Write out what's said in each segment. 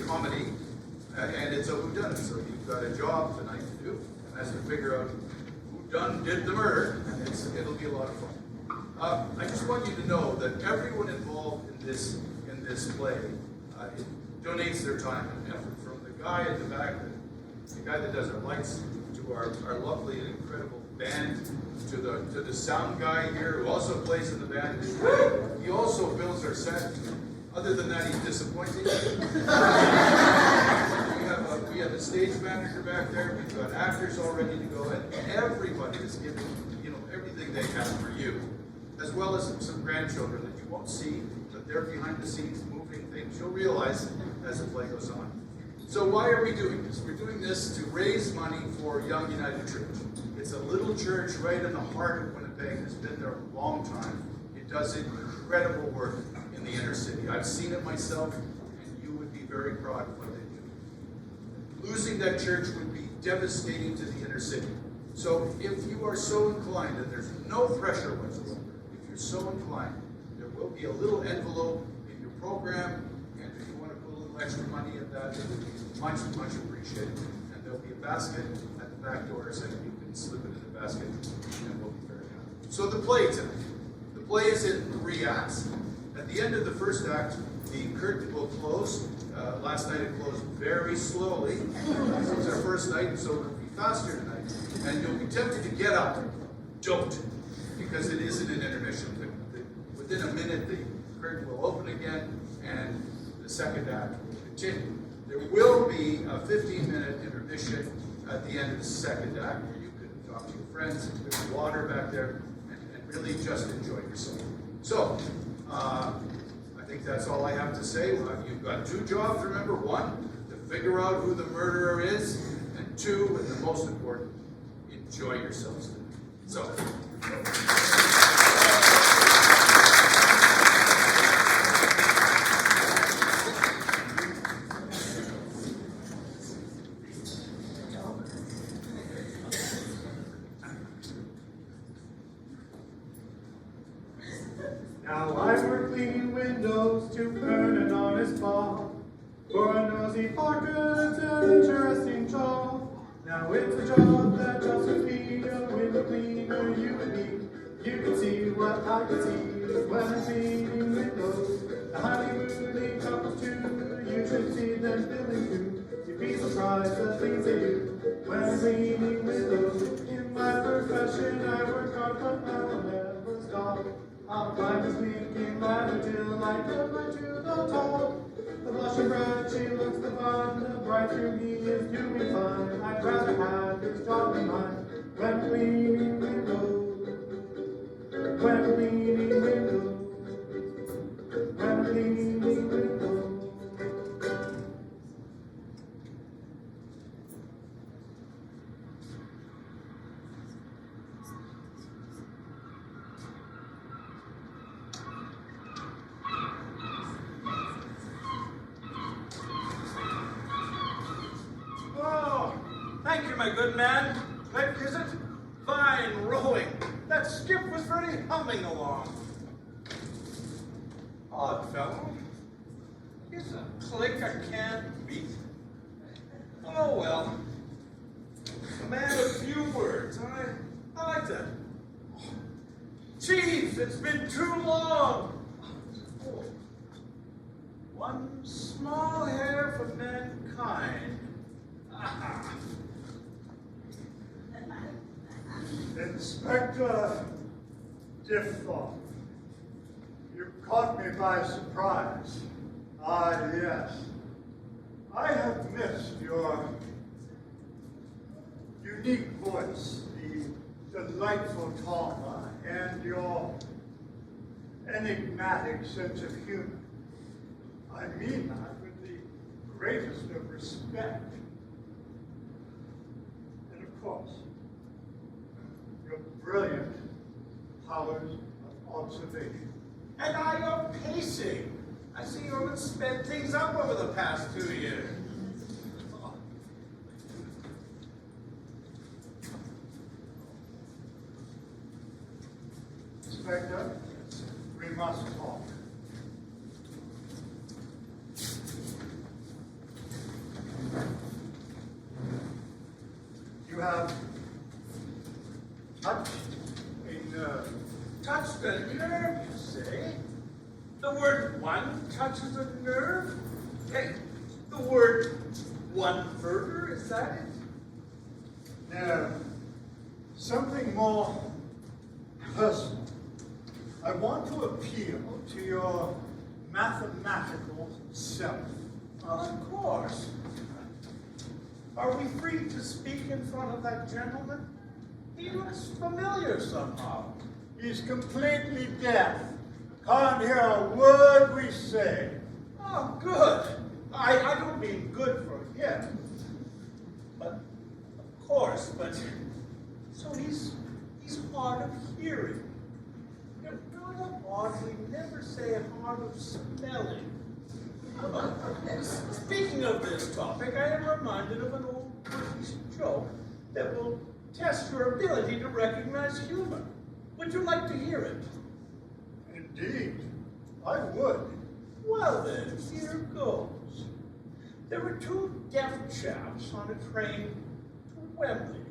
comedy, and it's a whodunit. So you've got a job tonight to do, and that's to figure out who did the murder, and it'll be a lot of fun. I just want you to know that everyone involved in this play donates their time and effort, from the guy at the back, the guy that does our lights, to our lovely and incredible band, to the sound guy here who also plays in the band. He also builds our set. Other than that, he's disappointing. We have a stage manager back there. We've got actors all ready to go, and everybody is giving everything they have for you, as well as some grandchildren that you won't see, but they're behind the scenes moving things. You'll realize as the play goes on. So why are we doing this? We're doing this to raise money for Young United Church. It's a little church right in the heart of Winnipeg. It's been there a long time. It does incredible work in the inner city. I've seen it myself, and you would be very proud of what they do. Losing that church would be devastating to the inner city. So if you are so inclined, and there's no pressure whatsoever, if you're so inclined, there will be a little envelope in your program, and if you want to put a little extra money in that, it would be much, much appreciated. And there'll be a basket at the back door, so you can slip it in the basket, and we'll be very happy. So the play tonight. The play is in 3 acts. At the end of the first act, the curtain will close. Last night it closed very slowly. This was our first night, so it'll be faster tonight. And you'll be tempted to get up. Don't, because it isn't an intermission. Within a minute, the curtain will open again, and the second act will continue. There will be a 15-minute intermission at the end of the second act, where you can talk to your friends. There's water back there, and really just enjoy yourself. So, I think that's all I have to say. You've got 2 jobs, remember. 1, to figure out who the murderer is, and 2, and the most important, enjoy yourselves. So. Now I work cleaning windows to earn an honest bob. For a nosy Parker, it's an interesting job. Now it's a job that just would be a window cleaner you and me. You can see what I can see when I'm cleaning windows. The honeymoon couples too, you should see them filling too. You'd be surprised at things they do when I'm cleaning windows. In my profession I work hard, but I'll never stop. I'll climb the squeaking ladder till I get right to the top. The blushing bride, she looks the fun, the bride to me is doing fine. I'd rather have this job than mine. When I'm cleaning windows, when I'm cleaning windows, when I'm cleaning windows. Thank you, my good man. Quick, is it? Fine rowing. That skip was very humming along. Odd fellow. He's a clique I can't beat. Oh, well. A man of few words. I like that. Chief, it's been too long. Oh. One small hair for mankind. Ah. Inspector Diffthorpe, you caught me by surprise. Ah, yes. I have missed your unique voice, the delightful talk, and your enigmatic sense of humor. I mean that with the greatest of respect. And of course, your brilliant powers of observation. And now you're pacing. I see you haven't sped things up over the past 2 years. Inspector, we must talk. touched a nerve. Touched a nerve, you say? The word one touches a nerve? Hey, the word one murder, is that it? No, something more personal. I want to appeal to your mathematical self. Of course. Are we free to speak in front of that gentleman? He looks familiar somehow. He's completely deaf. Can't hear a word we say. Oh, good. I don't mean good for him. But, of course, but, so he's hard of hearing. You're not oddly, never say hard of smelling. Speaking of this topic, I am reminded of an old British joke that will test your ability to recognize humor. Would you like to hear it? Indeed, I would. Well then, here goes. There were two deaf chaps on a train to Wembley.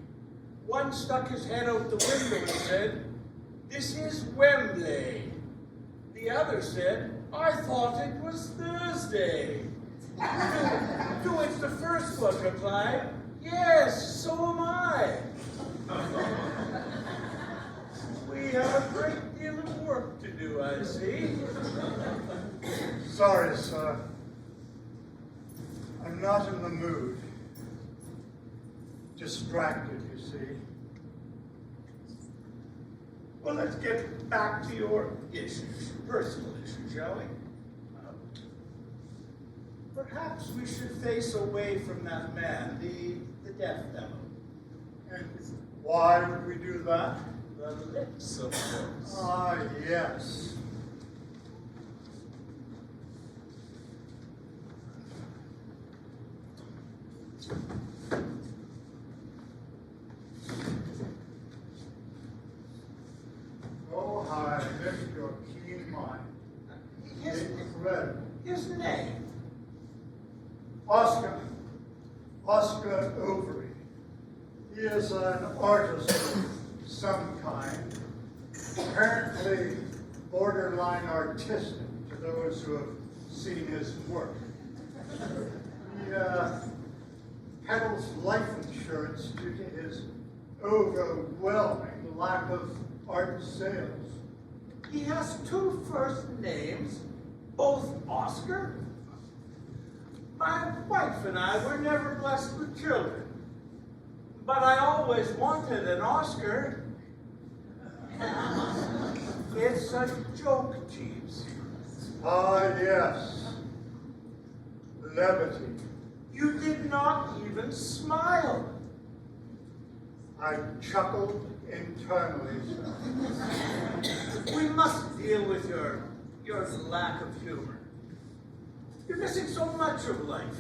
One stuck his head out the window and said, "This is Wembley." The other said, "I thought it was Thursday." To which the first one replied, "Yes, so am I." We have a great deal of work to do, I see. Sorry, sir. I'm not in the mood. Distracted, you see. Well, let's get back to your issues, personal issues, shall we? Perhaps we should face away from that man, the deaf fellow. And why would we do that? The lips, of course. Ah, yes. Oh, how I missed your keen mind. Incredible. His name? Oscar Overy. He is an artist of some kind, apparently borderline artistic to those who have seen his work. He peddles life insurance due to his overwhelming lack of art sales. He has two first names, both Oscar. My wife and I were never blessed with children, but I always wanted an Oscar. It's a joke, Jeeves. Ah, yes. Levity. You did not even smile. I chuckled internally, sir. We must deal with your lack of humor. You're missing so much of life.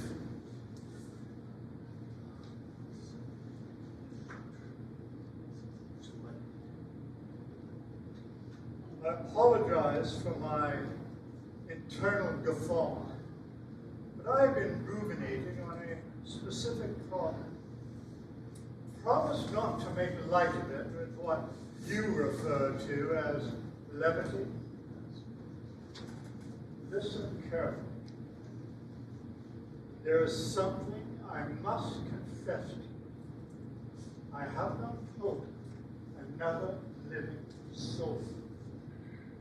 I apologize for my internal guffaw, but I've been ruminating on a specific problem. Promise not to make light of it with what you refer to as levity. Listen carefully. There is something I must confess to you. I have not told another living soul.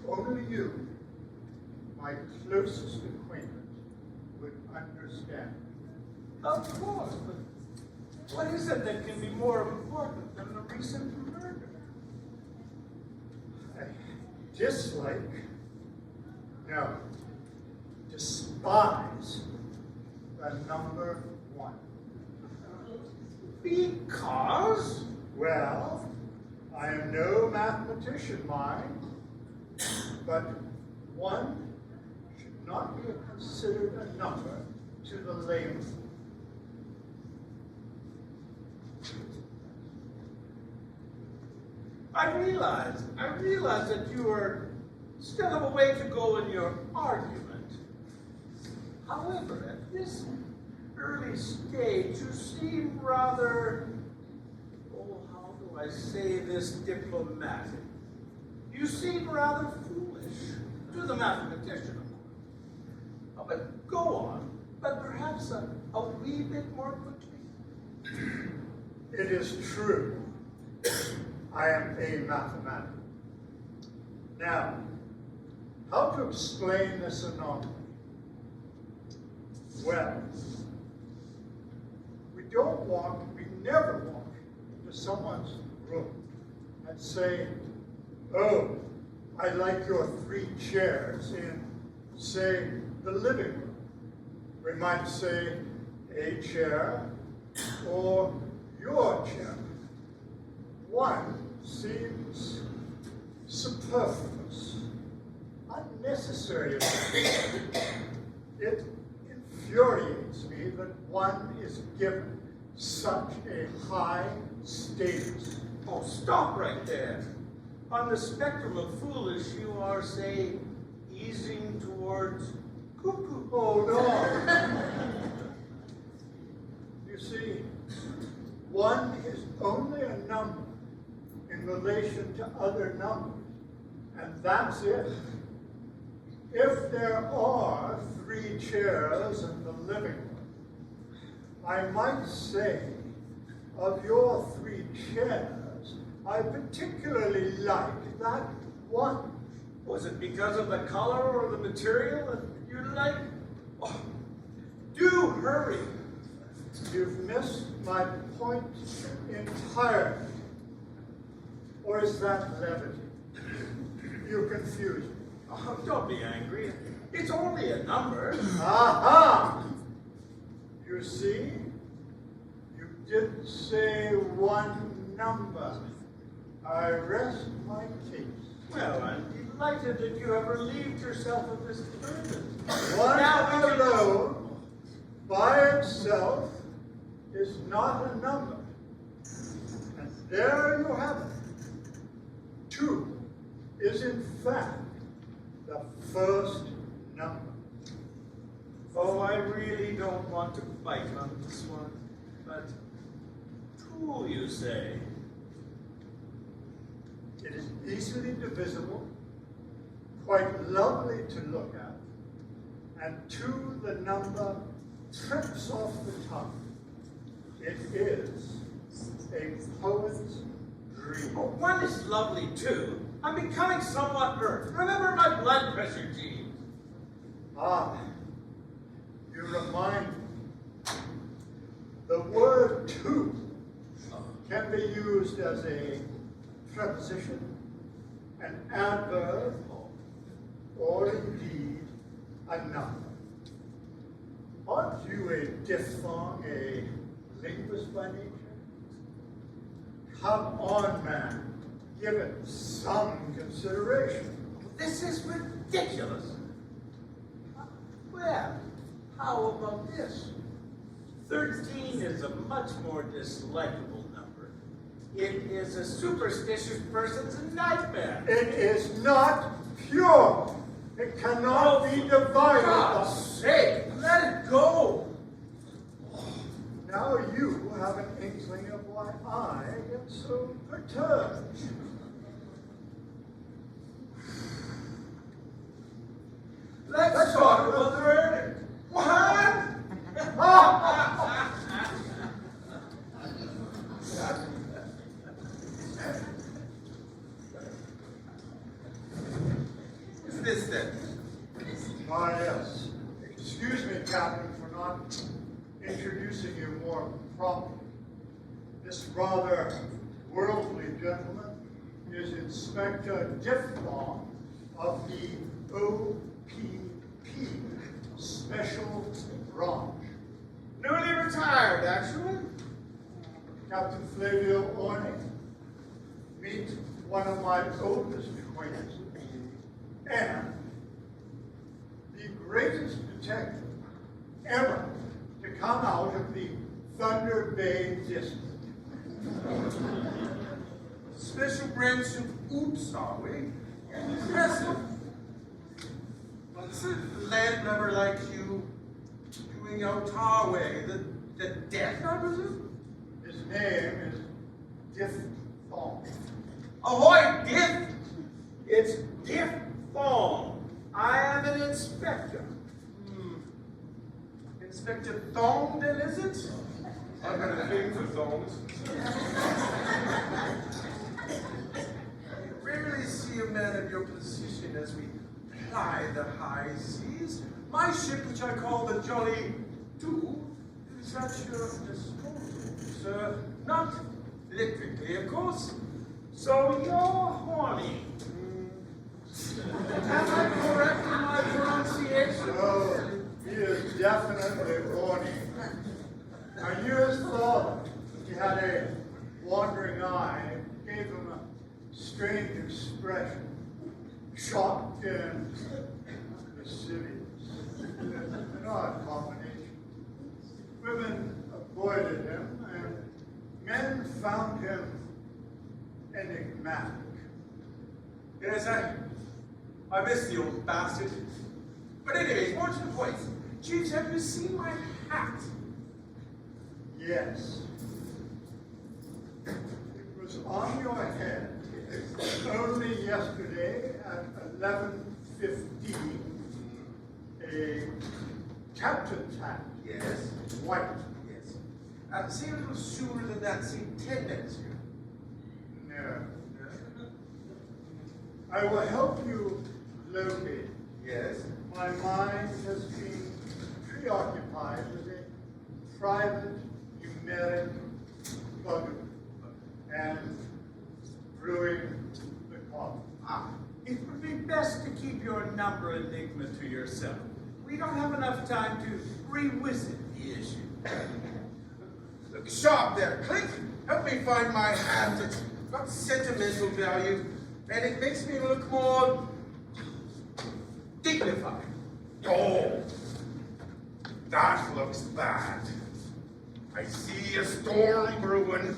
Only you, my closest acquaintance, would understand. Of course, but what is it that can be more important than the recent murder? I dislike, no, despise the number one. Because? Well, I am no mathematician, mind, but one should not be considered a number to the layman. I realize that you still have a way to go in your argument. However, at this early stage, you seem rather, oh, how do I say this diplomatic? You seem rather foolish to the mathematician, of course. But go on, but perhaps a wee bit more quickly. It is true. I am a mathematician. Now, how to explain this anomaly? Well, we never walk into someone's room and say, oh, I like your 3 chairs in, say, the living room. We might say, a chair or your chair. One seems superfluous, unnecessary. It infuriates me that one is given such a high status. Oh, stop right there. On the spectrum of foolish, you are, say, easing towards cuckoo. Oh, no. You see, one is only a number in relation to other numbers, and that's it. If there are 3 chairs in the living room, I might say, of your 3 chairs, I particularly like that one. Was it because of the color or the material that you like? Oh, do hurry. You've missed my point entirely. Or is that levity? You confuse me. Oh, don't be angry. It's only a number. Aha! You see, you didn't say one number. I rest my case. Well, I'm delighted that you have relieved yourself of this burden. One Now we can- alone, by itself, is not a number. And there you have it. 2 is in fact the first number. Oh, I really don't want to bite on this one, but 2, you say? It is easily divisible, quite lovely to look at, and 2 the number trips off the tongue. It is a poet's dream. Oh, 1 is lovely too. I'm becoming somewhat irked. Remember my blood pressure, Gene. Ah, you remind me. The word "to" can be used as a preposition, an adverb, or indeed a noun. Aren't you a diphthong, a linguist by nature? Come on, man. Give it some consideration. This is ridiculous. Well, how about this? 13 is a much more dislikable number. It is a superstitious person's nightmare. It is not pure. It cannot be divided. For God's sake, let it go. Now you have an inkling of why I get so perturbed. Let's talk about the verdict. What? What's this then? Ah, yes. Excuse me, Captain, for not introducing you more promptly. This rather worldly gentleman is Inspector Diphthong of the OPP, Special Branch. Newly retired, actually. Captain Flavio Orni, meet one of my oldest acquaintances, and the greatest detective ever to come out of the Thunder Bay District. Special branch of oops, are we? Impressive. What's a landlubber like you doing out our way? The death, I presume? His name is Diphthong. Thong. Ahoy, Diff! It's Diff Thong. I am an inspector. Inspector Thong, then, is it? I've got a thing for thongs. Rarely see a man of your position as we ply the high seas. My ship, which I call the Jolly Do, is at your disposal, sir. Not literally, of course. So you're horny. Am I correct in my pronunciation? Oh, he is definitely horny. I knew his father. He had a wandering eye, gave him a strange expression. Shocked and lascivious. An odd combination. Women avoided him, and men found him enigmatic. Yes, I miss the old bastard. But anyways, more to the point. Chiefs, have you seen my hat? Yes. It was on your head only yesterday at 11:15. A captain's hat. Yes. White. Yes. Say a little sooner than that, say 10 minutes here. No. I will help you locate it. Yes. My mind has been preoccupied with a private numeric bugger and brewing the coffee. It would be best to keep your number enigma to yourself. We don't have enough time to revisit the issue. Look sharp there, Click. Help me find my hat. It's got sentimental value, and it makes me look more dignified. Oh, that looks bad. I see a storm brewing,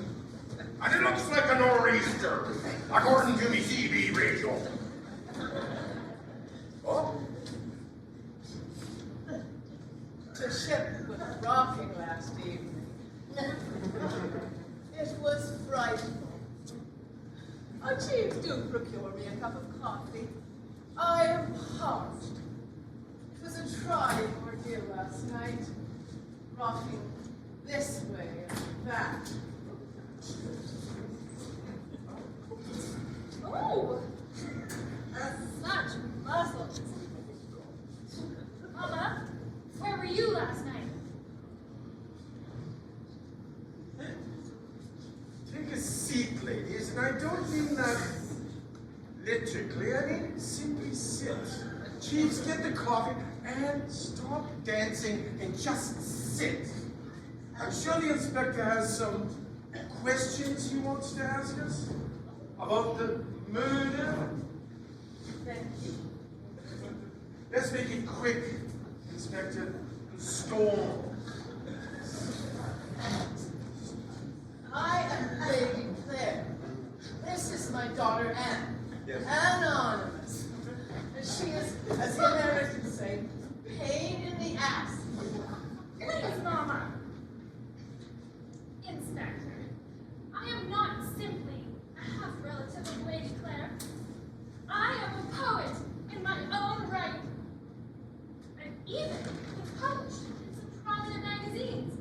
and it looks like a nor'easter, according to me CB radio. Oh, The ship was rocking last evening. It was frightful. Oh, Chief, do procure me a cup of coffee. I am parched. It was a trying ordeal last night, rocking this way and that. Oh, such muscles. Mama, where were you last night? take a seat, ladies, and I don't mean that literally. I mean simply sit. Chiefs, get the coffee and stop dancing and just sit. I'm sure the inspector has some questions he wants to ask us about the murder. Thank you. Let's make it quick, Inspector. Storm. I am Lady Claire. This is my daughter Anne. Yes. Anonymous. And she is, as the Americans say, pain in the ass. Please, Mama. Inspector, I am not simply a half-relative of Lady Claire. I am a poet in my own right. I've even been published in some prominent magazines.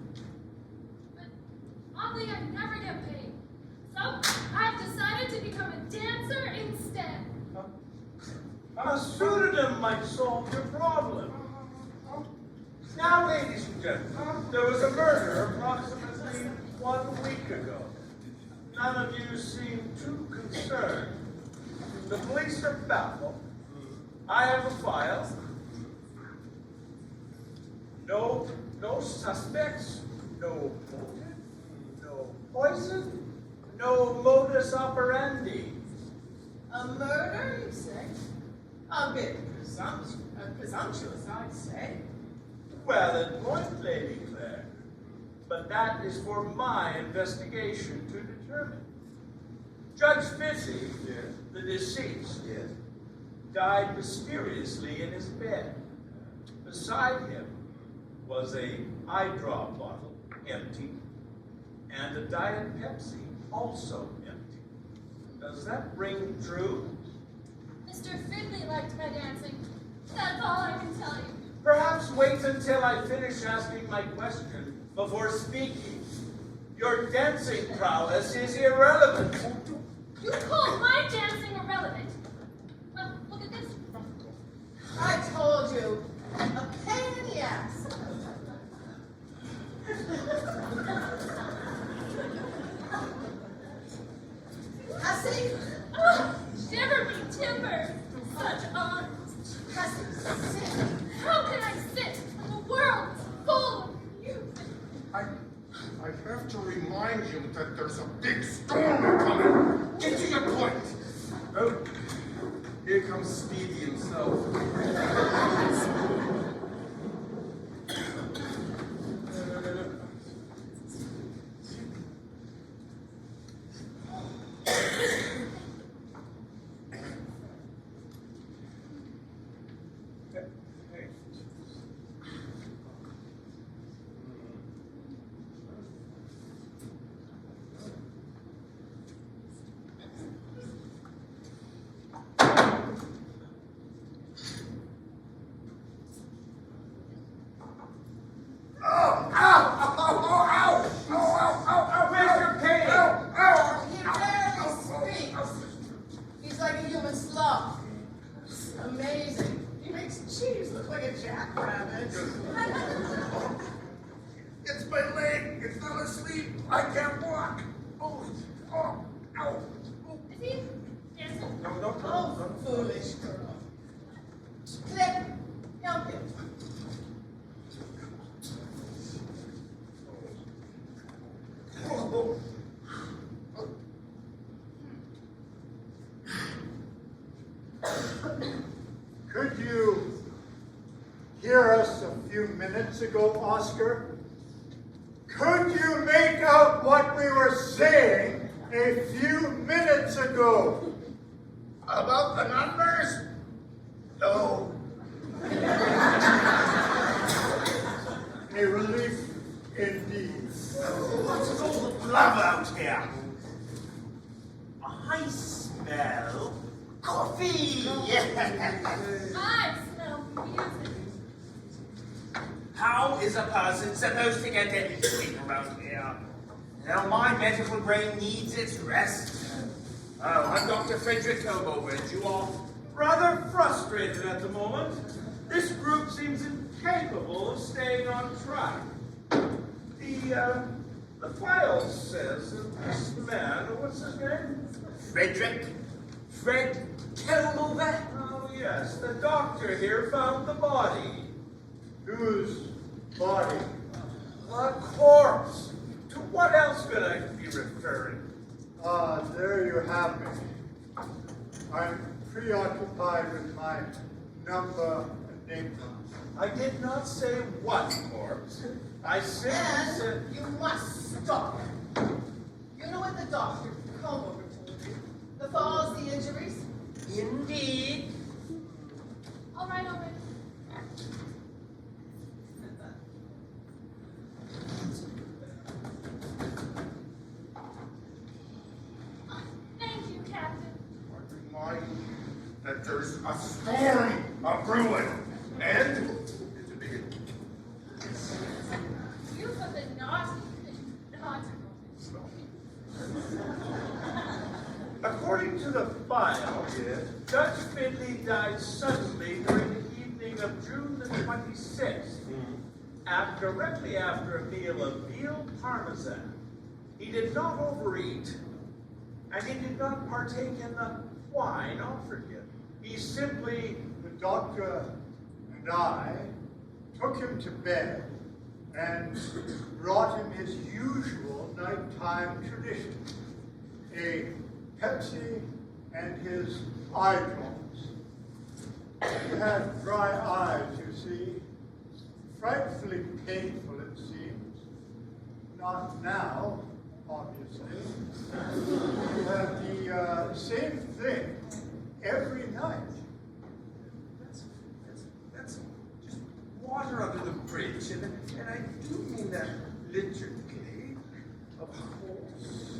But oddly, I never get paid. So I've decided to become a dancer instead. A pseudonym might solve your problem. Now, ladies and gentlemen, there was a murder approximately 1 week ago. None of you seem too concerned. The police are baffled. I have a file. No suspects, no motive, no poison, no modus operandi. A murder, you say? A bit presumptuous, I'd say. Valid point, Lady Claire. But that is for my investigation to determine. Judge Fitzy, the deceased, died mysteriously in his bed. Beside him was a eye drop bottle, empty, and a Diet Pepsi, also empty. Does that ring true? Mr. Findlay liked my dancing. That's all I can tell you. Perhaps wait until I finish asking my question before speaking. Your dancing prowess is irrelevant. You call my dancing irrelevant? Well, look at this. I told you, a pain in the ass. I see. Oh, shiver me timbers. Such arms. How can I sit when the world is full of you? I have to remind you that there's a big storm coming. Get to your point. Oh, here comes Speedy himself. He barely speaks. He's like a human sloth. Amazing. He makes cheese look like a jackrabbit. It's my leg. It's not asleep. I can't walk. Oh, ow. Is he dancing? Oh, foolish girl. Clip, help him. Could you hear us a few minutes ago, Oscar? Could you make out what we were saying a few minutes ago? About the numbers? No. A relief indeed. What's all the blubber out here? I smell coffee. I smell music. How is a person supposed to get anything around here? Now my medical brain needs its rest. Oh, I'm Dr. Frederick Combover, and you are Rather frustrated at the moment. This group seems incapable of staying on track. The file says that this man, what's his name? Frederick? Fred Combover? Oh yes, the doctor here found the body. Whose body? A corpse. To what else could I be referring? Ah, there you have me. I'm preoccupied with my number enigma. I did not say what corpse. I simply said... And you must stop. You know what the doctor Combover told you? The falls, the injuries? Indeed. All right. Thank you, Captain. I remind you that there's a storm a-brewing. And it's a big You have been naughty. According to the file, Judge Findlay died suddenly during the evening of June the 26th, directly after a meal of veal parmesan. He did not overeat, and he did not partake in the wine offered him. He simply... The doctor and I took him to bed and brought him his usual nighttime tradition, a Pepsi and his eye drops. He had dry eyes, you see, frightfully painful it seems. Not now, obviously. We have the same thing every night. That's just water under the bridge, and I do mean that literally, of course.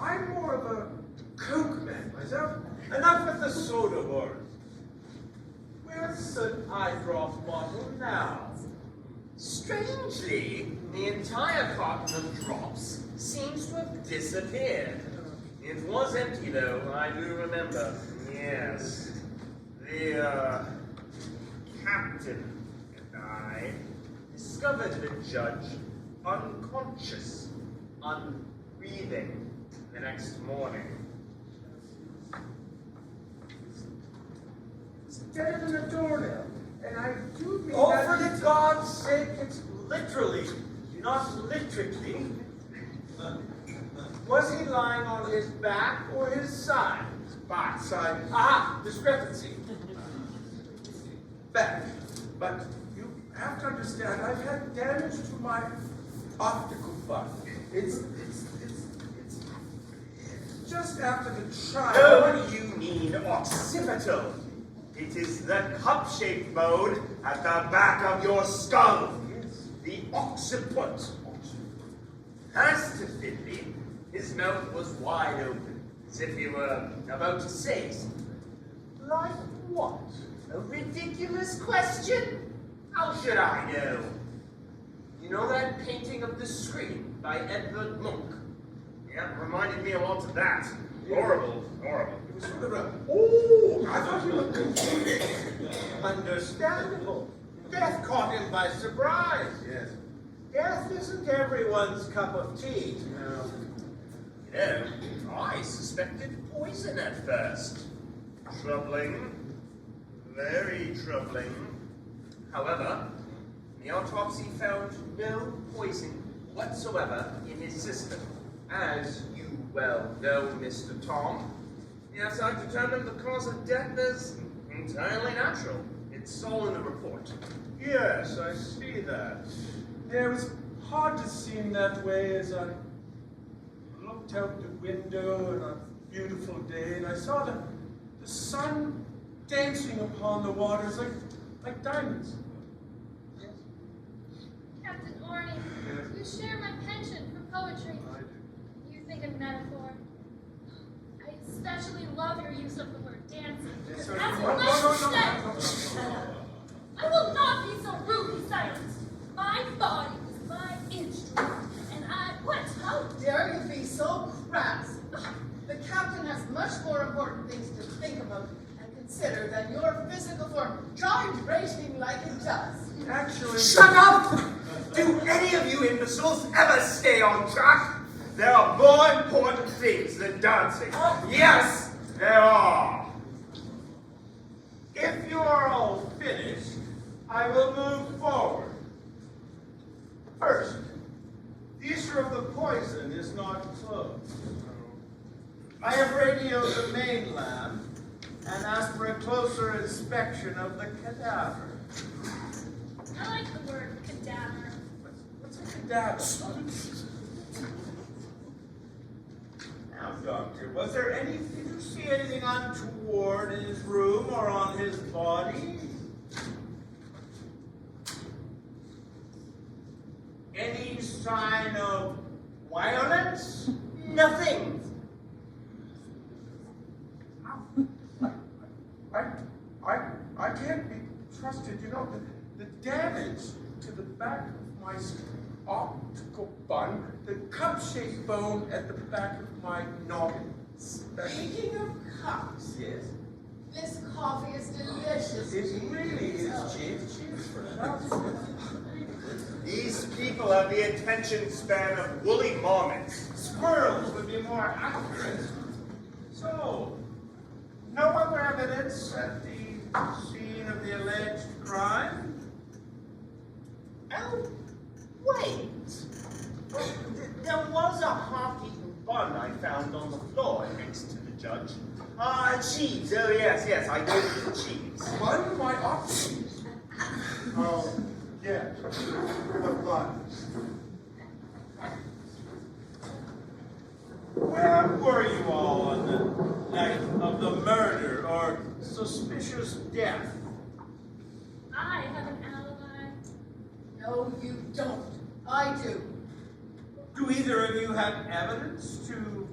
I'm more of a Coke man myself. Enough with the soda wars. Where's the eye drop bottle now? Strangely, the entire carton of drops seems to have disappeared. It was empty, though, I do remember. Yes. The, captain and I discovered the judge unconscious, unbreathing the next morning. It's deader than a doornail. And I do mean Oh, that for for God's sake, it's literally, not literally. Was he lying on his back or his side? Back. Side. Aha, discrepancy. Back. But you have to understand, I've had damage to my optical bud. It's just after the trial. No, you need occipital. It is the cup-shaped mode at the back of your skull. Yes. The occiput. As to Finley, his mouth was wide open, as if he were about to say something. Like what? A ridiculous question? How should I know? You know that painting of the screen by Edvard Munch? Yeah, reminded me a lot of that. Horrible, horrible. It was sort of a, oh, I thought you were confused. Understandable. Death caught him by surprise. Yes. Death isn't everyone's cup of tea. No. You know, I suspected poison at first. Troubling. Very troubling. However, the autopsy found no poison whatsoever in his system. As you well know, Mr. Tom. Yes, I've determined the cause of death is entirely natural. It's all in the report. Yes, I see that. It was hard to see him that way as I looked out the window on a beautiful day and I saw the sun dancing upon the waters like diamonds. Captain Orney, you share my penchant for poetry. I do. You think in metaphor. I especially love your use of the word dancing. Yes, As sir. much said. I will not be so rudely silent. My body is my instrument, and what? How dare you be so crass? The captain has much more important things to think about and consider than your physical form gyrating like it does. Actually, Shut up! Do any of you imbeciles ever stay on track? There are more important things than dancing. Yes, there are. if you are all finished, I will move forward. First, the issue of the poison is not closed. I have radioed the mainland and asked for a closer inspection of the cadaver. I like the word cadaver. What's a cadaver? Now, Doctor, was there anything, did you see anything untoward in his room or on his body? Any sign of violence? Nothing. I can't be trusted. You know, the damage to the back of my optical bun, the cup-shaped bone at the back of my noggin. Speaking of cups, Yes. this coffee is delicious. It really is, Chief. Cheers for that. These people have the attention span of woolly marmots. Squirrels would be more accurate. So, no other evidence at the scene of the alleged crime? Oh, wait. There was a half-eaten bun I found on the floor next to the judge. Cheese. Oh, yes, I gave it to cheese. Bun my options. Oh, yeah, the bun. Where were you all on the night of the murder or suspicious death? I have an alibi. No, you don't. I do. Do either of you have evidence to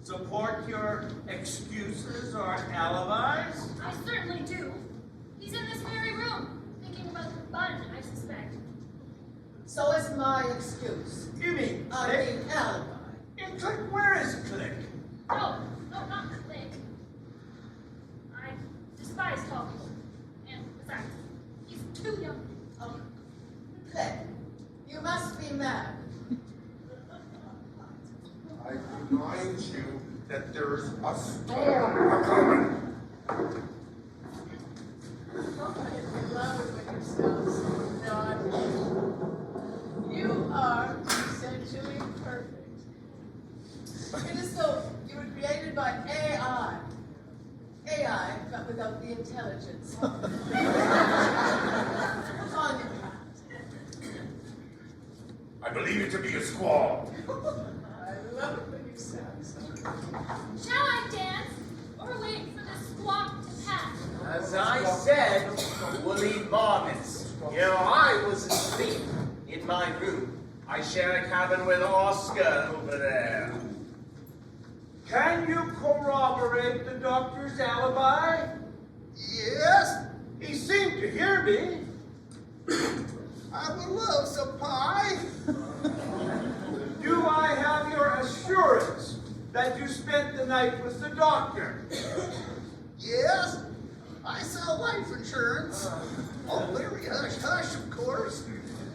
support your excuses or alibis? I certainly do. He's in this very room, thinking about the bun, I suspect. So is my excuse. You mean I Click? mean alibi. And Click, where is Click? No, not Click. I despise tall people. And besides, he's too young. Oh, Click, you must be mad. I remind you that there's a storm coming. I love it when you sound so naughty. You are essentially perfect. It is though you were created by AI. AI, but without the intelligence. On your path. I believe it to be a squall. I love it when you sound so. Shall I dance? Or wait for the squawk to pass? As I said, woolly varmints. I was asleep in my room. I share a cabin with Oscar over there. Can you corroborate the doctor's alibi? Yes, He seemed to hear me. I would love some pie. Do I have your assurance that you spent the night with the doctor? Yes, I sell life insurance. Oh, very hush hush, of course.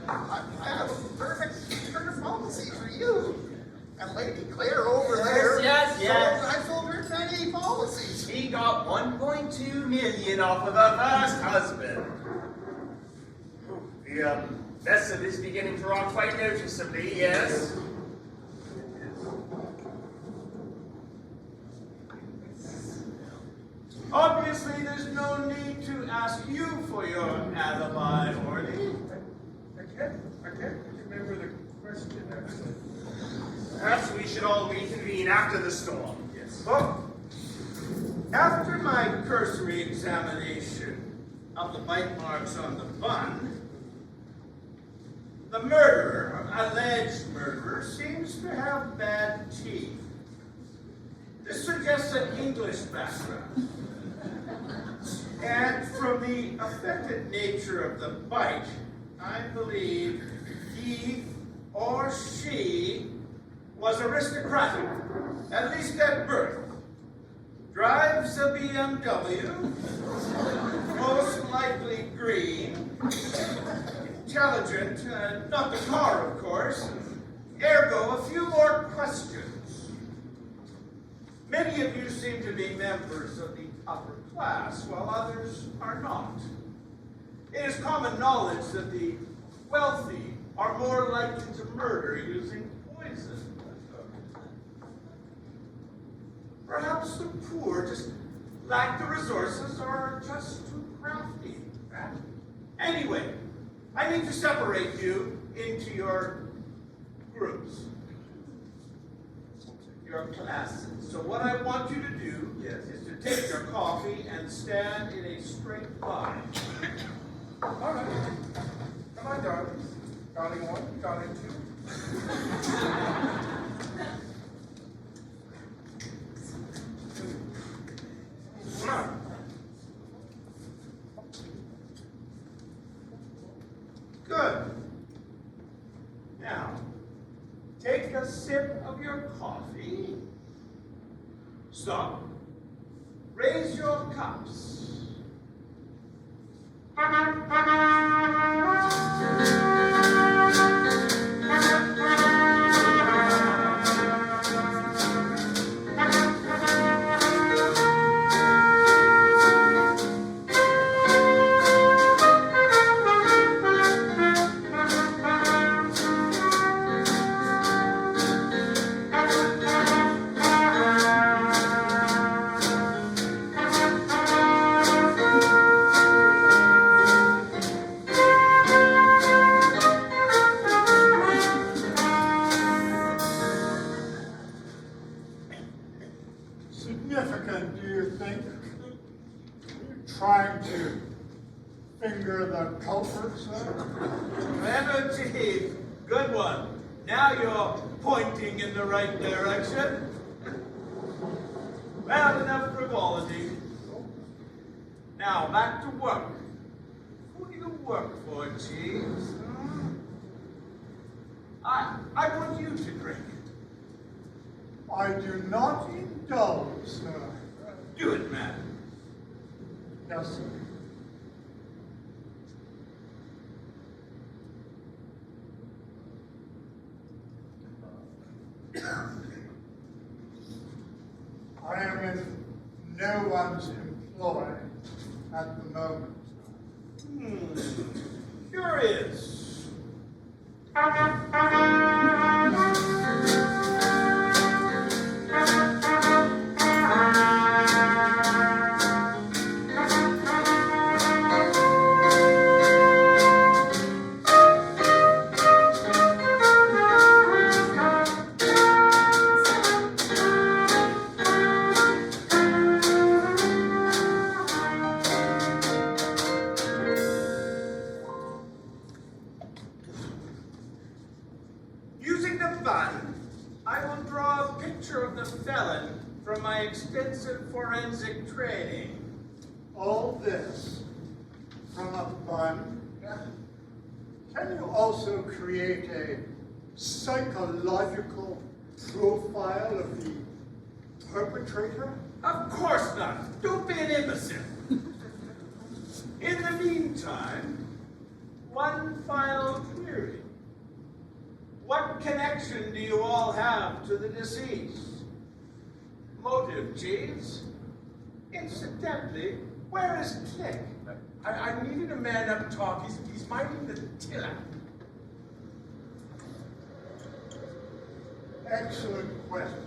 I have a perfect turn policy for you. And Lady Claire over there. Yes. I sold her many policies. He got 1.2 million off of her first husband. The vessel is beginning to rock quite noticeably, yes. Obviously, there's no need to ask you for your alibi, Orly. I can't remember the question actually. Perhaps we should all reconvene after the storm. Yes. Well, after my cursory examination of the bite marks on the bun, the murderer, alleged murderer, seems to have bad teeth. This suggests an English background. And from the affected nature of the bite, I believe he or she was aristocratic, at least at birth. Drives a BMW, most likely green, intelligent, not the car, of course, ergo a few more questions. Many of you seem to be members of the upper class, while others are not. It is common knowledge that the wealthy are more likely to murder using poison. Perhaps the poor just lack the resources or are just too crafty. Anyway, I need to separate you into your groups, your classes. So what I want you to do is to take your coffee and stand in a straight line. All right. Come on, darlings. Darling one, darling two. Come on. Good. Now, take a sip of your coffee. Stop. Raise your cups. Significant, do you think? You're trying to finger the culprits there? Clever, good one. Now you're pointing in the right direction. Well, enough frivolity. Now, back to work. Who do you work for, Jeeves? I want you to drink. I do not indulge, sir. Do it, man. Yes, sir. I am in no one's employ at the moment. Curious. Using the bun, I will draw a picture of the felon from my extensive forensic training. All this from a bun. Can you also create a psychological profile of the perpetrator? Of course not. Don't be an imbecile. In the meantime, one final query. What connection do you all have to the deceased? Motive, Jeeves? Incidentally, where is Click? I needed a man up top. He's minding the tiller. Excellent question.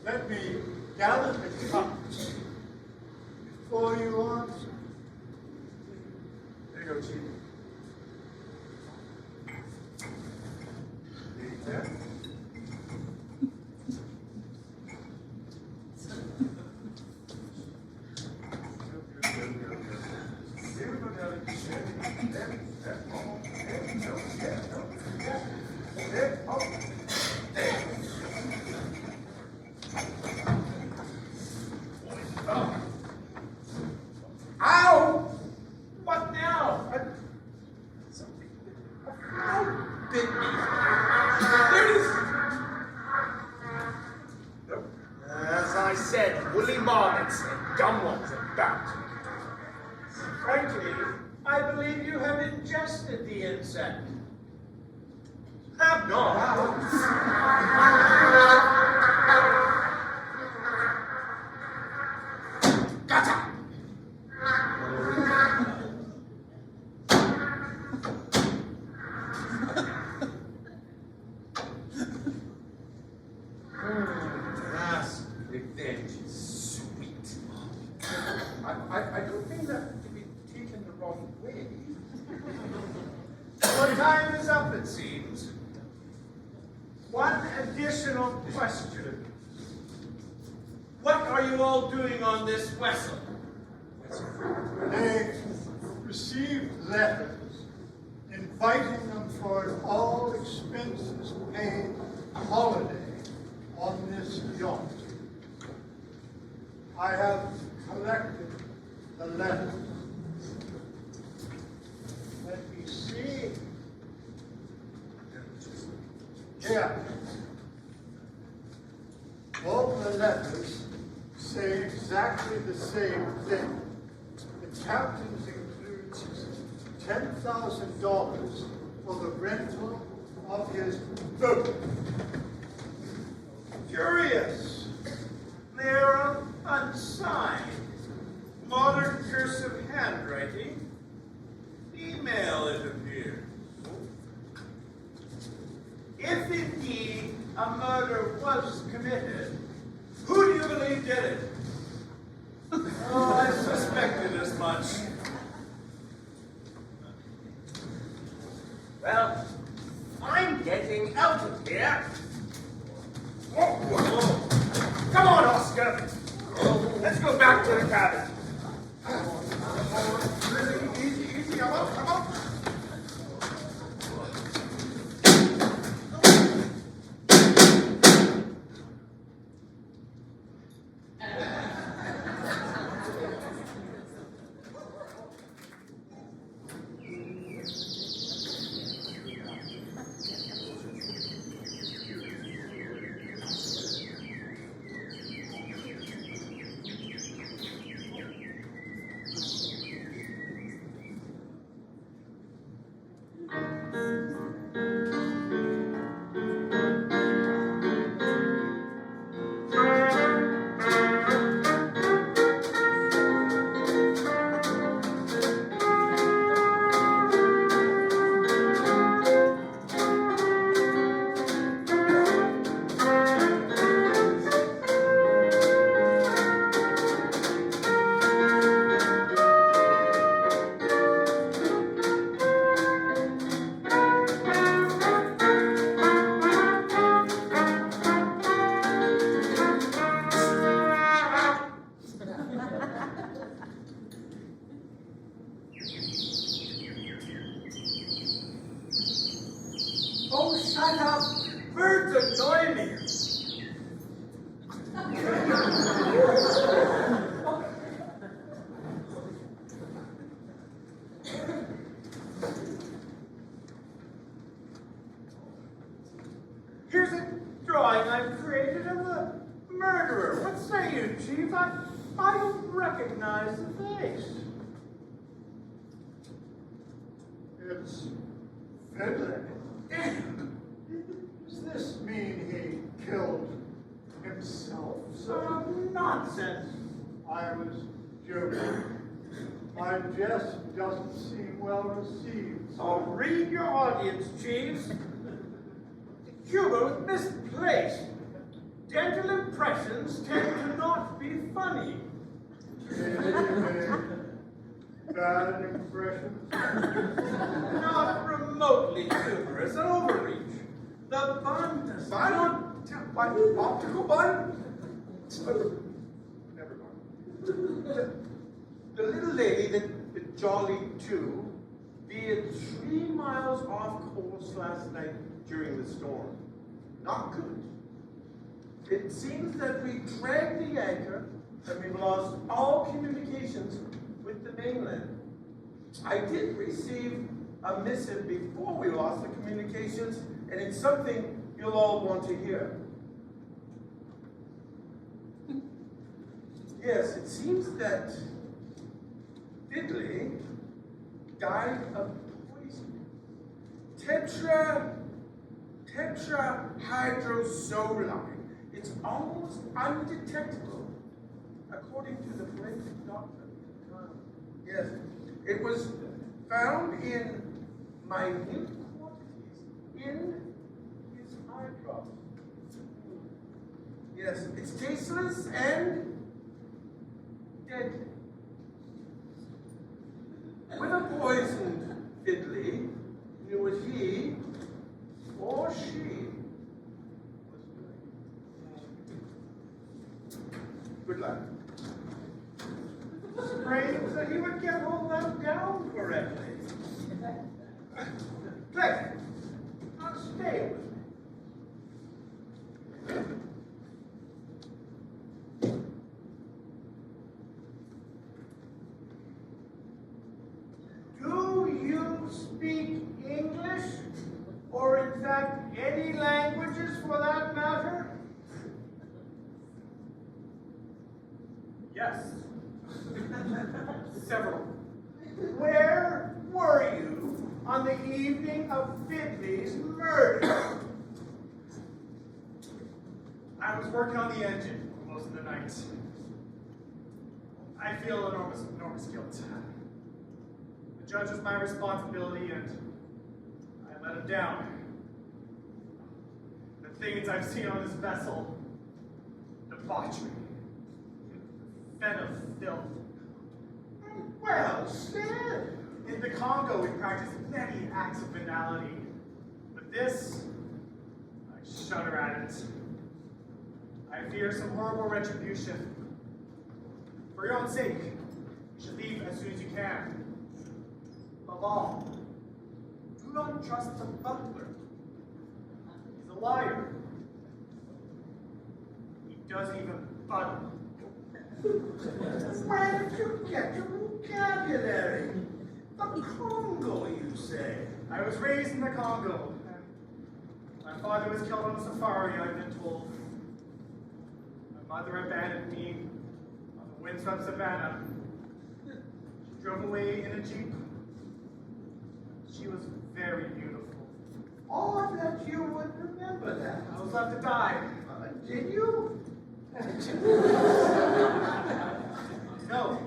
Let me gather the facts before you answer. There you go, Chief. Yeah? Here we go down the chin. There. Oh, there. No, yeah, no. Yeah. There. Oh. There. Oh. Ow! What now? Something. Ow! Bit me. There it is. Nope. As I said, woolly marmots and dumb ones about. Frankly, I believe you have ingested the insect. Have not. Gotcha! Yes, revenge is sweet. I don't mean that to be taken the wrong way. Your time is up, it seems. One additional question. What are you all doing on this vessel? They received letters inviting them for an all expenses paid holiday on this yacht. I have collected the letters. Let me see. Yeah. All the letters say exactly the same thing. The captain's includes $10,000 for the rental of his boat. Curious. They are unsigned. Modern cursive handwriting. Email, it appears. If indeed a murder was committed, who do you believe did it? Oh, I suspected as much. Well, I'm getting out of here. Come on, Oscar. Let's go back to the cabin. Easy, come on. Oh, shut up! Birds annoy me! Here's a drawing I've created of the murderer. What say you, Chief? I don't recognize the face. It's fiddling. Does this mean he killed himself, sir? Nonsense. I was joking. My jest doesn't seem well received. So read your audience, Chiefs. Humor is misplaced. Dental impressions tend to not be funny. Bad impressions. Not remotely humorous, an overreach. The bun does not... What? Optical bun? Never mind. The little lady, the Jolly Two, veered 3 miles off course last night during the storm. Not good. It seems that we dragged the anchor and we've lost all communications with the mainland. I did receive a missive before we lost the communications, and it's something you'll all want to hear. Yes, it seems that Diddley died of poison. Tetrahydrozoline. It's almost undetectable, according to the forensic doctor. Yes, it was found in minute quantities in his eye drops. Yes, it's tasteless and deadly. With a poisoned Diddley knew what he or she was doing. Good luck. Strange that he would get all that down correctly. Click! Now stay with me. Do you speak English? Or in fact, any languages for that matter? Yes. Several. Where were you on the evening of Fiddley's murder? I was working on the engine most of the night. I feel enormous guilt. The judge was my responsibility, and I let him down. The things I've seen on this vessel, debauchery, fen of filth. Well said. In the Congo, we practice many acts of venality, but this, I shudder at it. I fear some horrible retribution. For your own sake, you should leave as soon as you can. Above all, do not trust the butler. He's a liar. He doesn't even butter. Where did you get your vocabulary? The Congo, you say? I was raised in the Congo. My father was killed on a safari, I've been told. My mother abandoned me on the windswept savannah. She drove away in a jeep. She was very beautiful. Odd that you would remember that. I was left to die. Did you? No.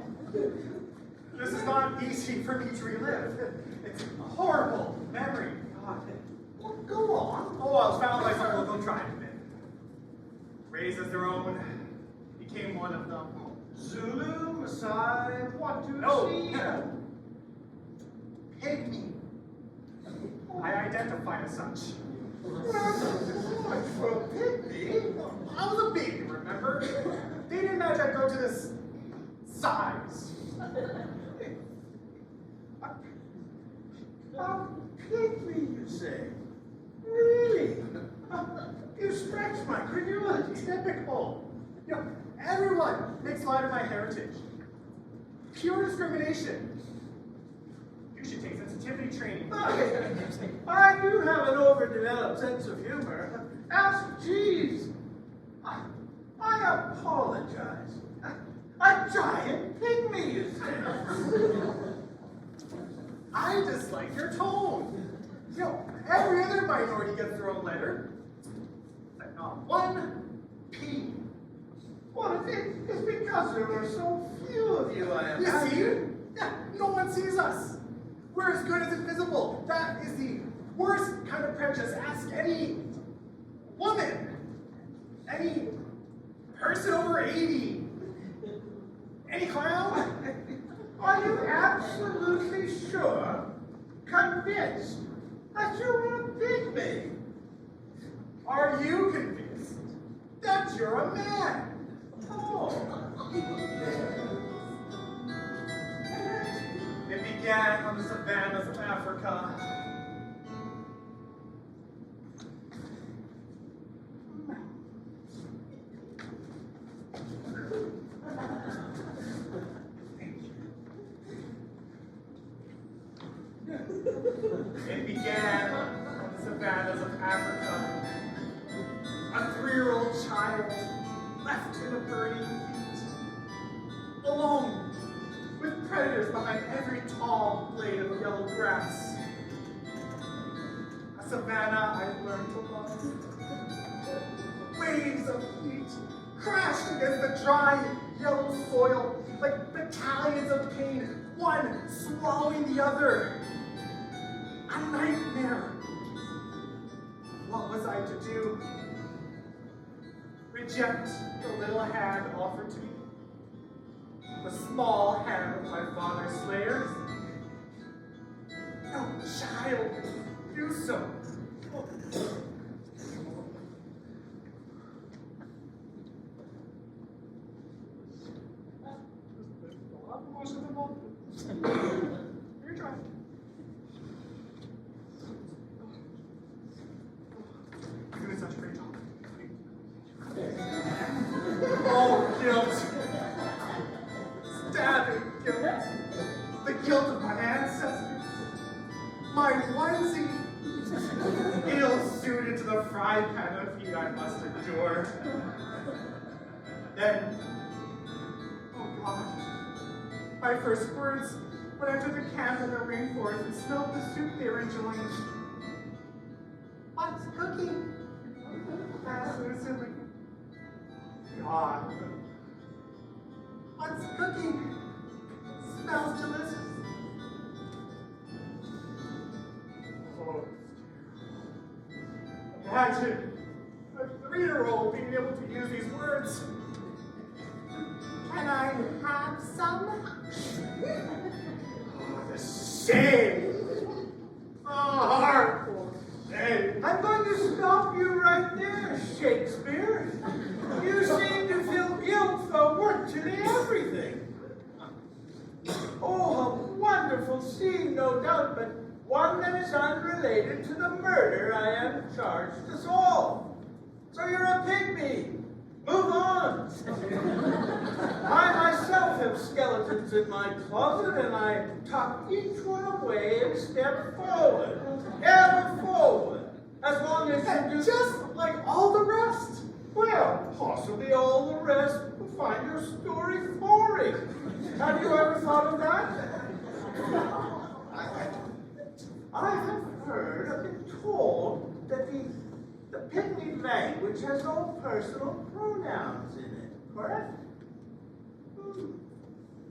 This is not easy for me to relive. It's a horrible memory. God. Well, go on. Oh, I was found by some local tribesmen. Raised as their own, became one of them. Zulu, Maasai, Watusi. No. Pygmy. I identify as such. Much for a pygmy. I was a baby, remember? They didn't imagine I'd grow to this size. A pygmy, you say? That's my credulity. Typical. You know, everyone makes light of my heritage. Pure discrimination. You should take sensitivity training. I do have an overdeveloped sense of humor. Ask Jeeves. I apologize. A giant pygmy, you say. I dislike your tone. You know, every other minority gets their own letter, but not one P. Well, it's because there were so few of you, I You imagine. see? Yeah, no one sees us. We're as good as invisible. That is the worst kind of prejudice. Ask any woman, any person over 80, any clown. Are you absolutely sure, convinced, that you're a pygmy? Are you convinced that you're a man? Oh. It began on the savannas of Africa. It began on the savannas of Africa. A 3-year-old child left in a burning heat, alone, with predators behind every tall blade of yellow grass. A savanna I learned to love. Waves of heat crashed against the dry, yellow soil like battalions of pain, one swallowing the other. A nightmare. What was I to do? Reject the little hand offered to me? The small hand of my father's slayers? No child could do so. You're trying. You're doing such a great job. Oh, guilt. Stabbing guilt. The guilt of my ancestors. My onesie. Ill-suited to the fry pan of heat I must endure. Then, oh God, my first words when I took a camp in the rainforest and smelled the soup they were enjoying. What's cooking? Asked Lucinda. God. What's cooking? Smells delicious. Oh, imagine a 3-year-old being able to use these words. Can I have some? Oh, the shame. Oh, heartful shame. I'm going to stop you right there, Shakespeare. You seem to feel guilt for virtually everything. Oh, a wonderful scene, no doubt, but one that is unrelated to the murder I am charged to solve. So you're a pygmy. Move on. I myself have skeletons in my closet, and I tuck each one away and step forward, ever forward, as long as you do. Just like all the rest. Well, possibly all the rest will find your story boring. Have you ever thought of that? I have heard, I've been told, that the pygmy language has no personal pronouns in it, correct?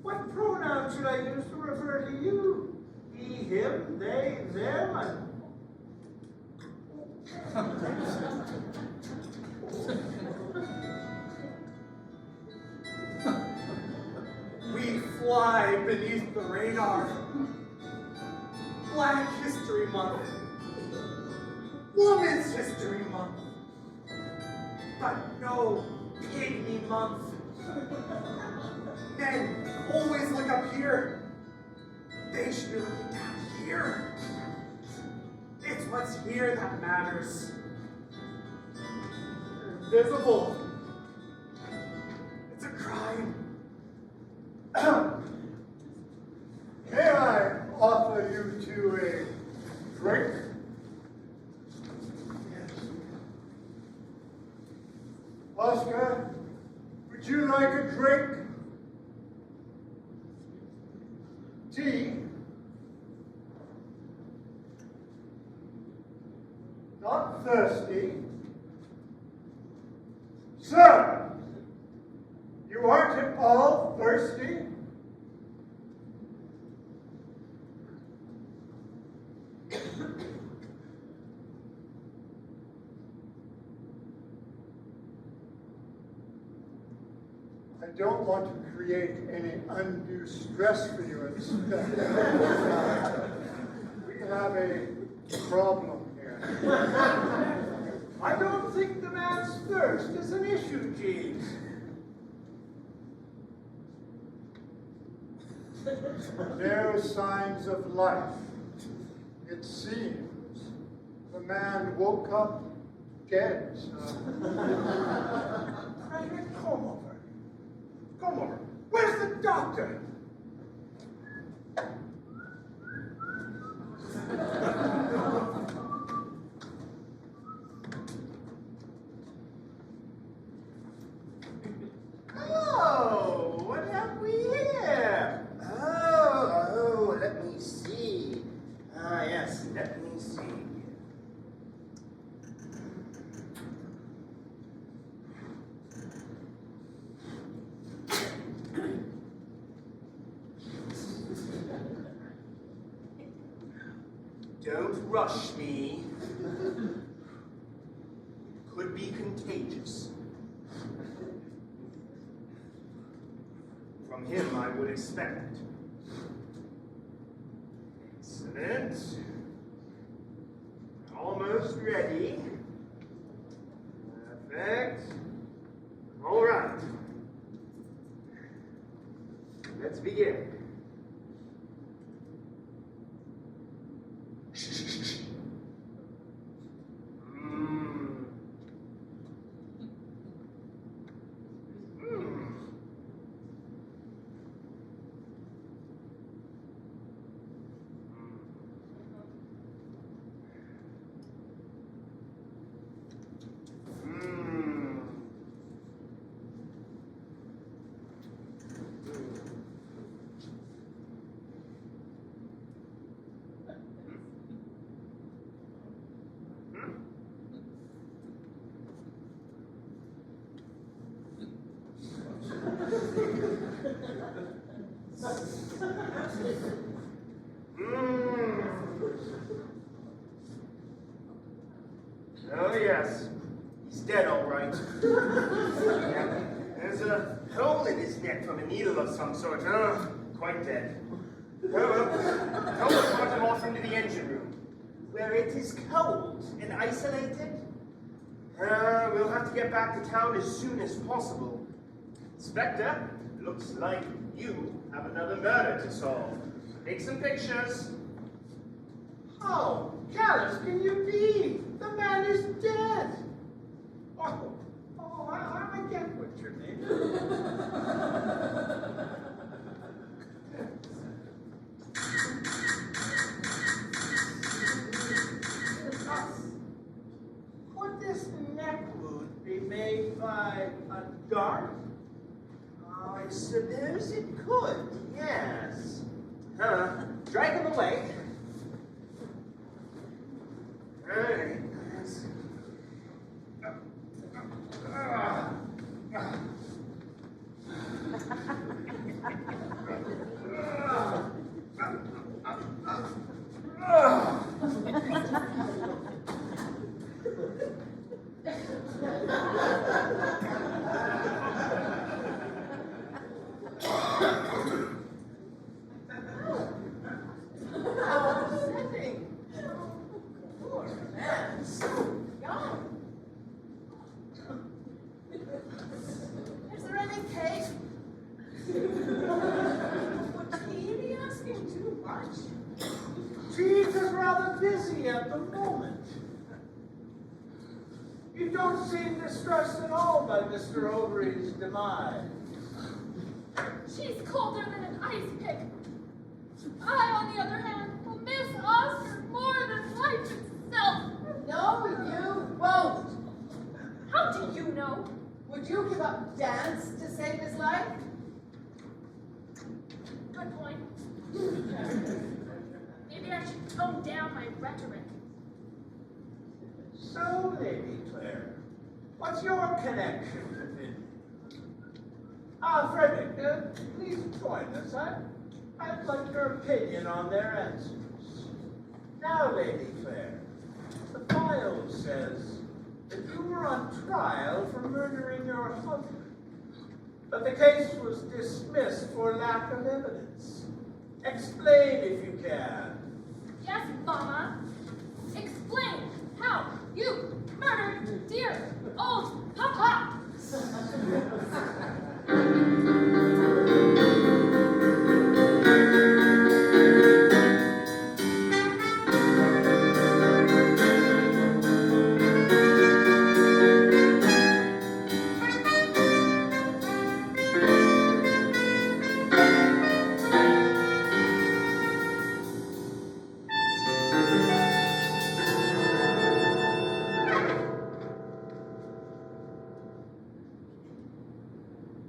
What pronoun should I use to refer to you? He, him, they, them, We fly beneath the radar. Black History Month. Women's History Month. But no Pygmy Month. Men always look up here. They should be looking down here. It's what's here that matters. invisible. It's a crime. May I offer you two a drink? Yes. Oscar, would you like a drink? Tea? Not thirsty? Sir, you aren't at all thirsty? I don't want to create any undue stress for you at this We have a problem here. I don't think the man's thirst is an issue, Jeeves. There are signs of life. It seems the man woke up dead. Private, come over. Come over. Where's the doctor? Oh, what have we here? Oh, let me see. Ah, yes, let me see. Don't rush me. It could be contagious. From him, I would expect. Excellent. Almost ready. Perfect. All right. Let's begin. Oh, yes. He's dead, all right. There's a hole in his neck from a needle of some sort. Oh, quite dead. Oh, well, help us put him off into the engine room, where it is cold and isolated. We'll have to get back to town as soon as possible. Inspector, looks like you have another murder to solve. Take some pictures. How callous can you be? The man is dead. I get what you mean. Could this neck wound be made by a dart? I suppose it could, yes. Drag him away. Right. Is there any cake? Would he be asking too much? Jeeves is rather busy at the moment. You don't seem distressed at all by Mr. Overeem's demise. She's colder than an ice pick. I, on the other hand, will miss Oscar more than life itself. No, you won't. How do you know? Would you give up dance to save his life? Good point. Maybe I should tone down my rhetoric. So, Lady Claire, what's your connection with it? Frederick, please join us. I'd like your opinion on their answers. Now, Lady Claire, the file says that you were on trial for murdering your husband, but the case was dismissed for lack of evidence. Explain if you can. Yes, Mama. Explain how you murdered dear old Papa.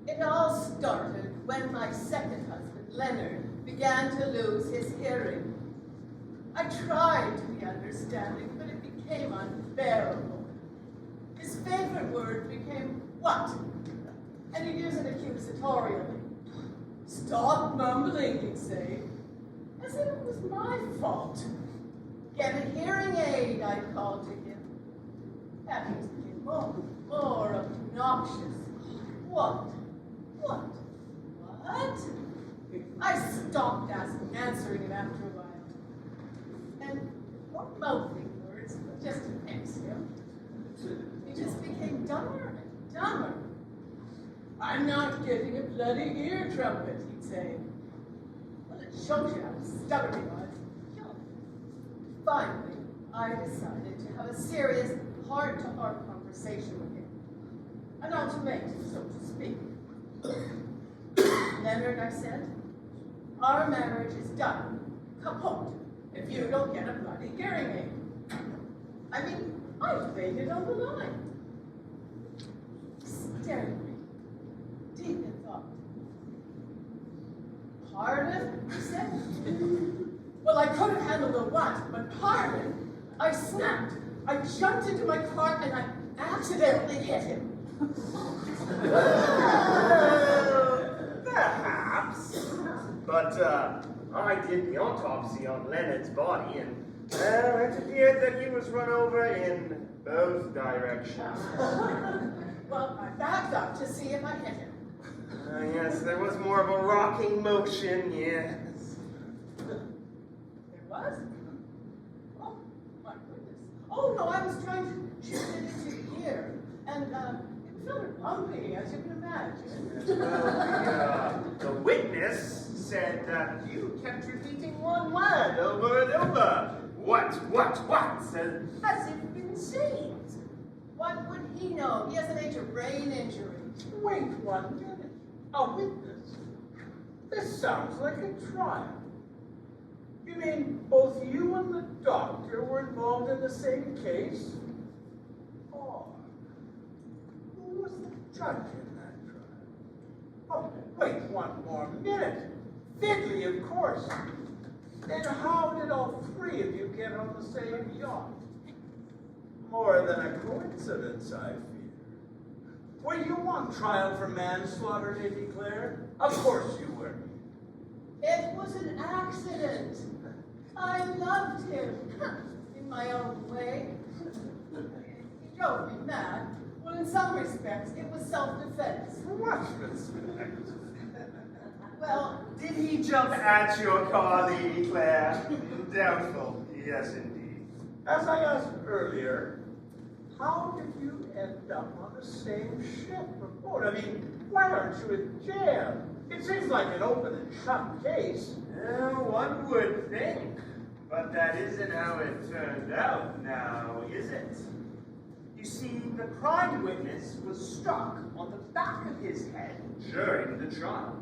It all started when my second husband, Leonard, began to lose his hearing. I tried to be understanding, but it became unbearable. His favorite word became what? And he'd use it accusatorially. Stop mumbling, he'd say, as if it was my fault. Get a hearing aid, I called to him. That became more obnoxious. What? What? I stopped answering him after a while. And more mouthing words just to vex him. He just became dumber and dumber. I'm not getting a bloody ear trumpet, he'd say. Well, it shows you how stubborn he was. Finally, I decided to have a serious heart-to-heart conversation with him. An ultimatum, so to speak. Leonard, I said, our marriage is done, kaput, if you don't get a bloody hearing aid. I mean, I waited on the line. He stared at me, deep in thought. Pardon, he said. Well, I could have handled the what, but pardon. I snapped. I jumped into my car and I accidentally hit him. Perhaps. But I did the autopsy on Leonard's body, and it appeared that he was run over in both directions. Well, I backed up to see if I hit him. Yes, there was more of a rocking motion, yes. There was? Oh, my goodness. Oh, no, I was trying to shift it into gear. And it was rather bumpy, as you can imagine. Well, the witness said that you kept repeating one word over and over. What? As if insane. What would he know? He has a major brain injury. Wait 1 minute. A witness? This sounds like a trial. You mean both you and the doctor were involved in the same case? Or who was the judge in that trial? Oh, wait 1 more minute. Fiddly, of course. Then how did all 3 of you get on the same yacht? More than a coincidence, I fear. Were you on trial for manslaughter, Lady Claire? Of course you were. It was an accident. I loved him, in my own way. He drove me mad. Well, in some respects, it was self-defense. What respect? Well, Did he jump at your car, Lady Claire? Doubtful. Yes, indeed. As I asked earlier, how did you end up on the same ship or boat? I mean, why aren't you in jail? It seems like an open and shut case. One would think, but that isn't how it turned out now, is it? You see, the prime witness was struck on the back of his head during the trial.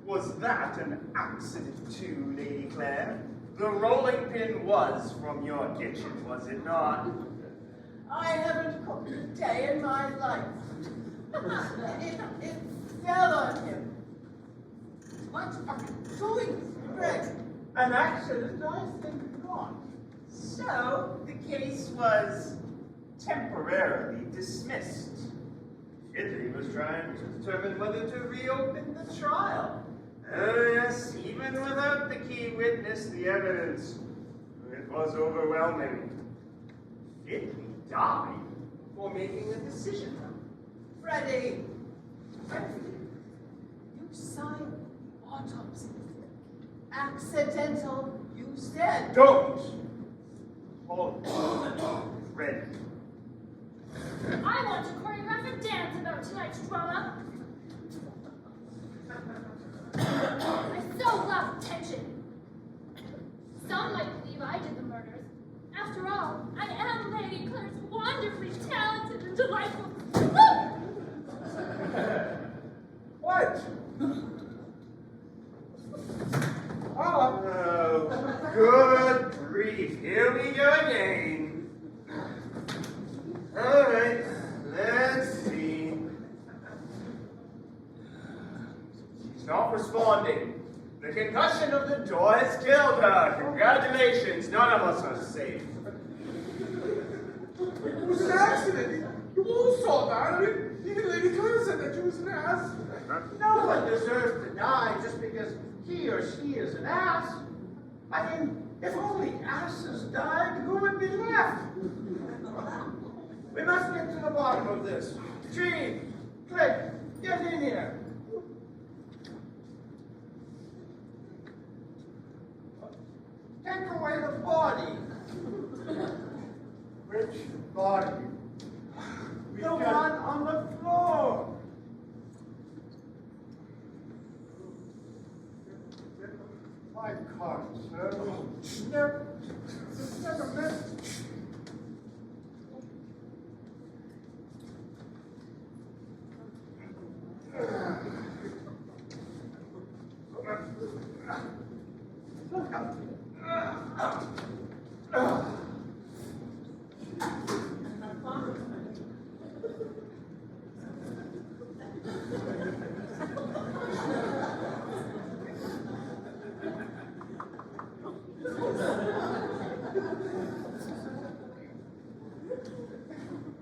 Was that an accident too, Lady Clare? The rolling pin was from your kitchen, was it not? I haven't cooked a day in my life. It fell on him. What are you doing, Greg? An accident? I think not. So, the case was temporarily dismissed. Italy was trying to determine whether to reopen the trial. Oh yes, even without the key witness, the evidence, it was overwhelming. Italy died before making a decision. Freddie, you signed the autopsy. Accidental, you said. Don't! Oh, Fred. I want to choreograph a dance about tonight's drama. I so love tension. Some might believe I did the murders. After all, I am Lady Claire's wonderfully talented and delightful. What? Oh, good grief. Here we go again. All right, let's see. She's not responding. The concussion of the door has killed her. Congratulations, none of us are safe. It was an accident. You all saw that. I mean, even Lady Claire said that she was an ass. No one deserves to die just because he or she is an ass. I mean, if only asses died, who would be left? We must get to the bottom of this. Gene, Click, get in here. Take away the body. Which body? The one on the floor. My card, sir. Never meant.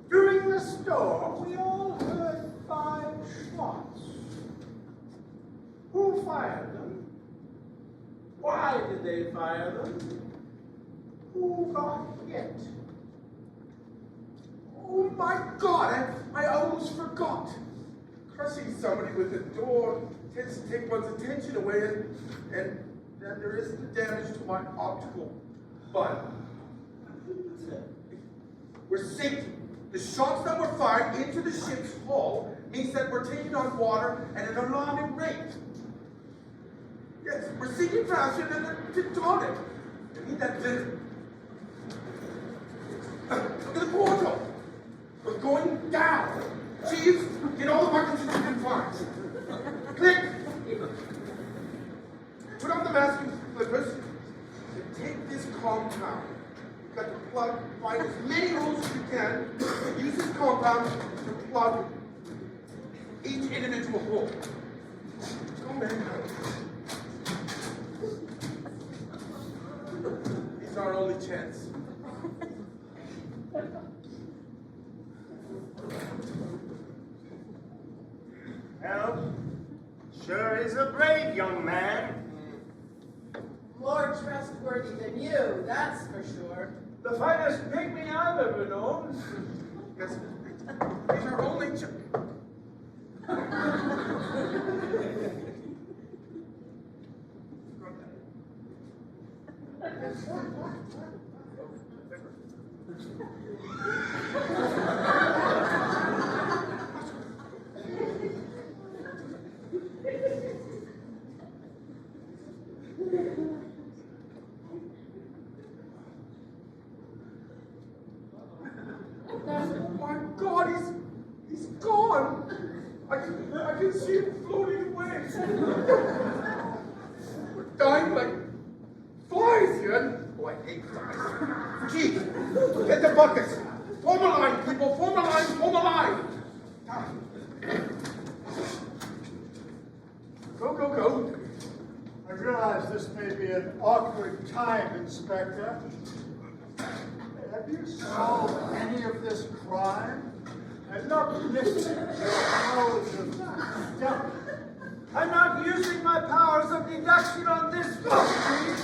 During the storm, we all heard 5 shots. Who fired them? Why did they fire them? Who got hit? Oh my God, I almost forgot. Crushing somebody with a door tends to take one's attention away, and then there is the damage to my optical bud. We're sinking. The shots that were fired into the ship's hull means that we're taking on water at an alarming rate. Yes, we're sinking faster than the Titanic. I need that vinegar. Look at the portal. We're going down. Chiefs, get all the buckets that you can find. Click. Put on the mask and flippers and take this compound. You've got to plug, find as many holes as you can, and use this compound to plug each individual hole. Go, man. It's our only chance. Well, sure is a brave young man. More trustworthy than you, that's for sure. The finest pygmy I've ever known. Yes, he's our only chance. God, he's gone. I can see him floating away. We're dying like flies here. Oh, I hate flies. Chief, get the buckets. Form a line, people. Form a line. Form a line. Go, go, go. I realize this may be an awkward time, Inspector. Have you solved any of this crime? I'm not missing your powers of deduction. I'm not using my powers of deduction on this book, Chief.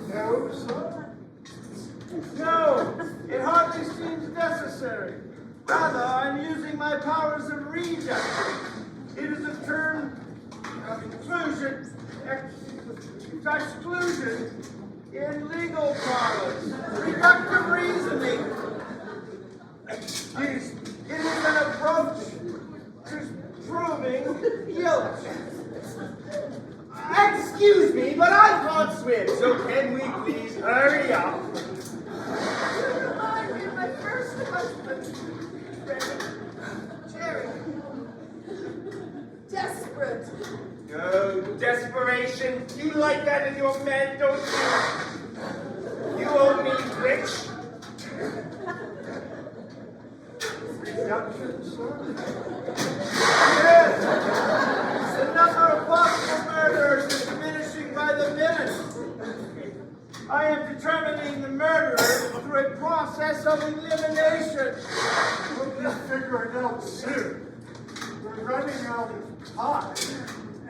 No, sir. No, it hardly seems necessary. Rather, I'm using my powers of reduction. It is a term of exclusion in legal parlance. Reductive reasoning. It is an approach to proving guilt. Excuse me, but I can't swim, so can we please hurry up? You remind me of my first husband, Jerry. Desperate. Oh, desperation. You like that in your men, don't you? You owe me rich. Reduction, sir? Yes. The number of possible murderers is diminishing by the minute. I am determining the murderers through a process of elimination. We'll just figure it out soon. We're running out of time.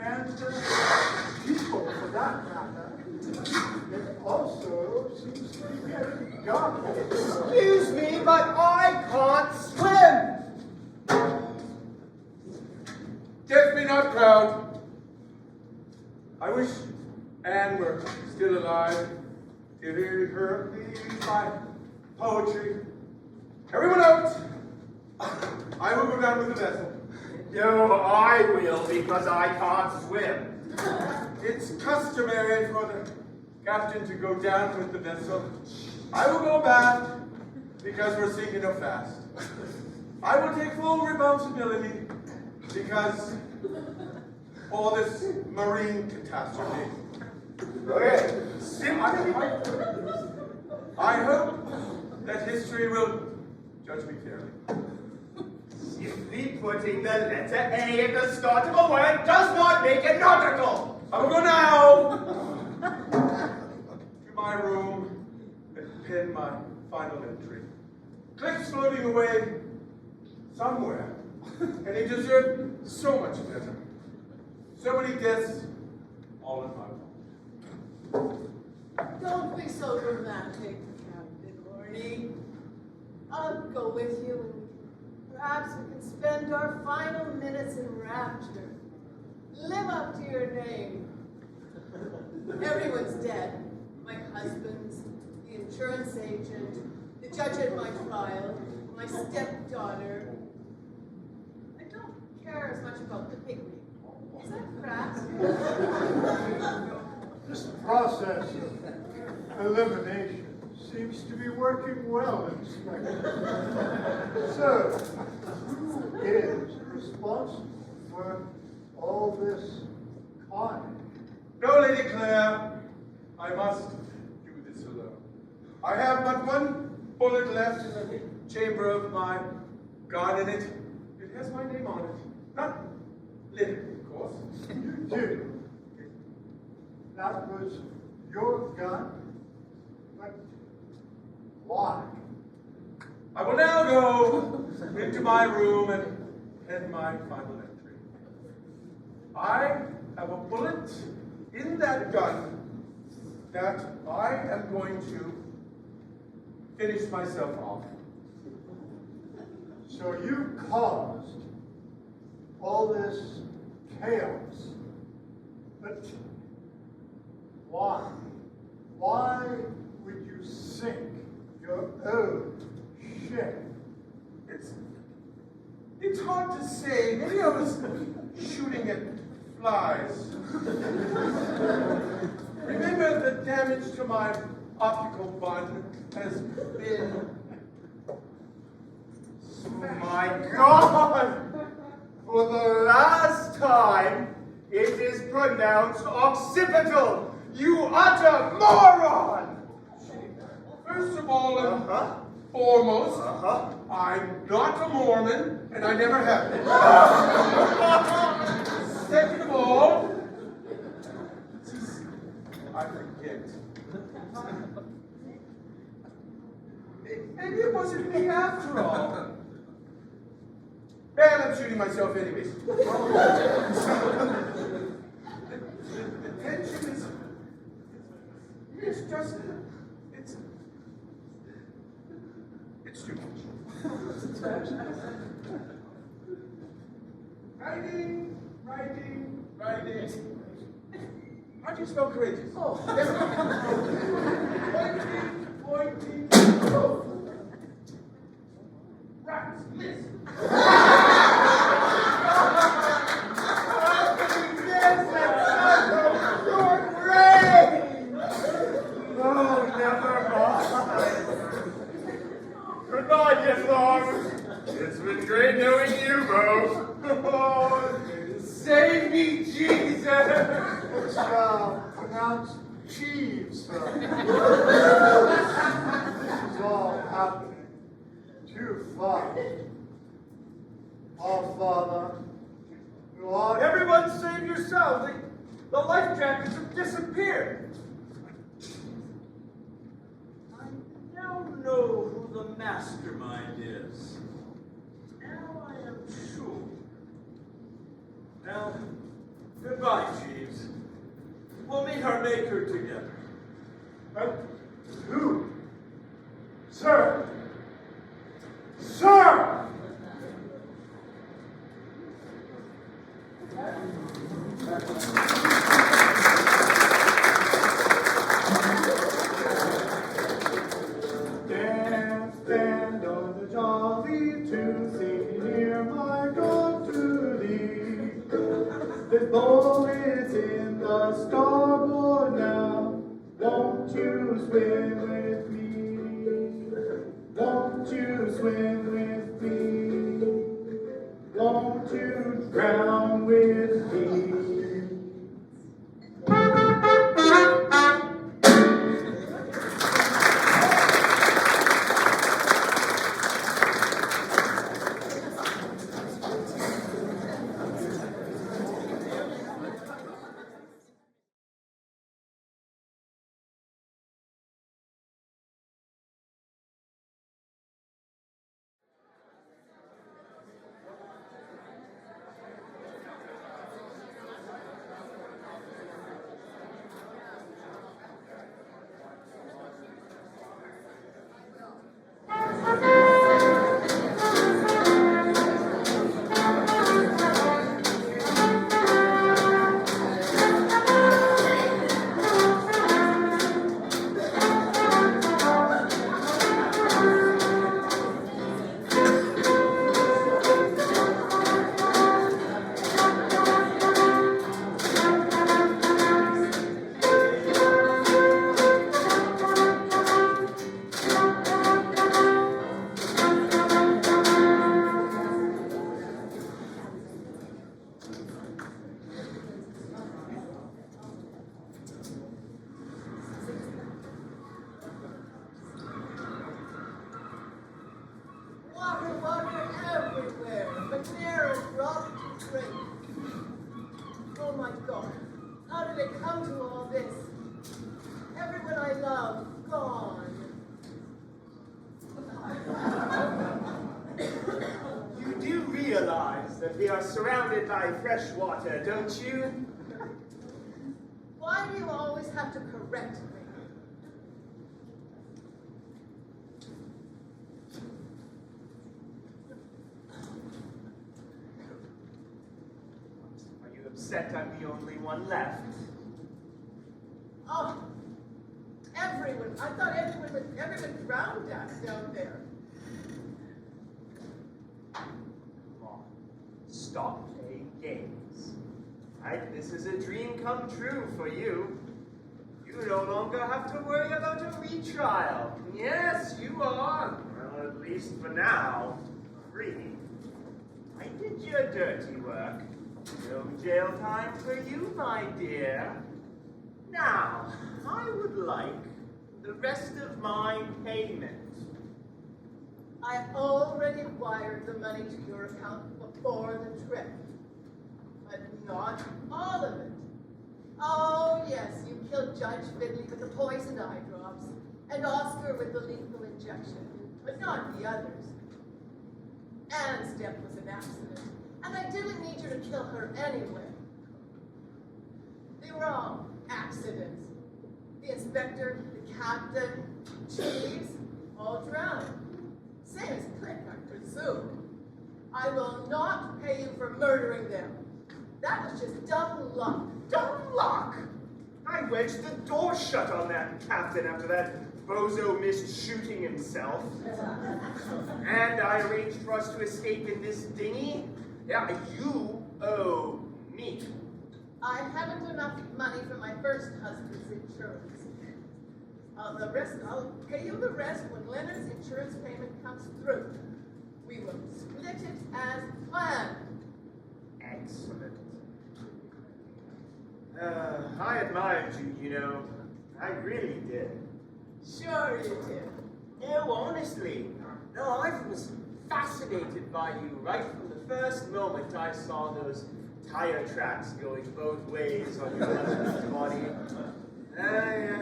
And people, for that matter. It also seems to be getting dark. Excuse me, but I can't swim. Death me not proud. I wish Anne were still alive to hear her read my poetry. Everyone out! I will go down with the vessel. No, I will, because I can't swim. It's customary for the captain to go down with the vessel. I will go back because we're sinking so fast. I will take full responsibility because all this marine catastrophe. Okay. I hope that history will judge me fairly. Simply putting the letter A at the start of a word does not make it nautical. I will go now to my room and pen my final entry. Click's floating away somewhere, and he deserved so much better. So many deaths, all in my fault. Don't be so dramatic, Captain Horny. I'll go with you, and perhaps we can spend our final minutes in rapture. Live up to your name. Everyone's dead. My husband's, the insurance agent, the judge at my trial, my stepdaughter. I don't care as much about the picnic. Is that crass? This process of elimination seems to be working well, Inspector. So, who is responsible for all this carnage? No, Lady Claire, I must do this alone. I have but one bullet left in the chamber of my gun, and it has my name on it. Not literally, of course. You do. That was your gun? But why? I will now go into my room and pen my final entry. I have a bullet in that gun that I am going to finish myself off. So you caused all this chaos. But why? Why would you sink your own ship? It's hard to say. Maybe I was shooting at flies. Remember, the damage to my optical bun has been so My pronounced occipital, you utter moron! First of all and foremost, I'm not a Mormon, and I never have been. Second of all, I forget. Maybe it wasn't me after all. Man, I'm shooting myself anyways. The tension is, it's just, it's too much. Writing. How do you spell courageous? Oh. Pointing. Right, miss. Goodbye, Jeff Long. It's been great knowing you both. Oh, save me, Jesus! It's pronounced Cheeves. It's all happening too fast. Our Father, who art... Everyone save yourselves. The life jackets have disappeared. I now know who the mastermind is. Now I am sure. Now, goodbye, Jeeves. We'll meet our maker together. Who? Sir! Sir! Stand on the jolly to sing near my God to thee. The bowl is in the starboard now. Won't you swim with me? Won't you swim with me? Won't you drown with me? Water everywhere, but near and drop to drink. Oh my God, how did it come to all this? Everyone I love, gone. You do realize that we are surrounded by fresh water, don't you? Why do you always have to correct me? Are you upset I'm the only one left? Oh, everyone. I thought everyone drowned down there. Come on, stop playing games. Right? This is a dream come true for you. You no longer have to worry about a retrial. Yes, you are, well, at least for now, free. I did your dirty work. No jail time for you, my dear. Now, I would like the rest of my payment. I already wired the money to your account before the trip, but not all of it. Oh yes, you killed Judge Finley with the poisoned eye drops, and Oscar with the lethal injection, but not the others. Anne's death was an accident, and I didn't need you to kill her anyway. They were all accidents. The inspector, the captain, Cheese, all drowned. Same as Click, I presume. I will not pay you for murdering them. That was just dumb luck. Dumb luck! I wedged the door shut on that captain after that bozo missed shooting himself. And I arranged for us to escape in this dinghy. Yeah, you owe me. I haven't enough money for my first husband's insurance. I'll pay you the rest when Leonard's insurance payment comes through. We will split it as planned. Excellent. I admired you, you know. I really did. Sure you did. No, honestly. No, I was fascinated by you right from the first moment I saw those tire tracks going both ways on your husband's body.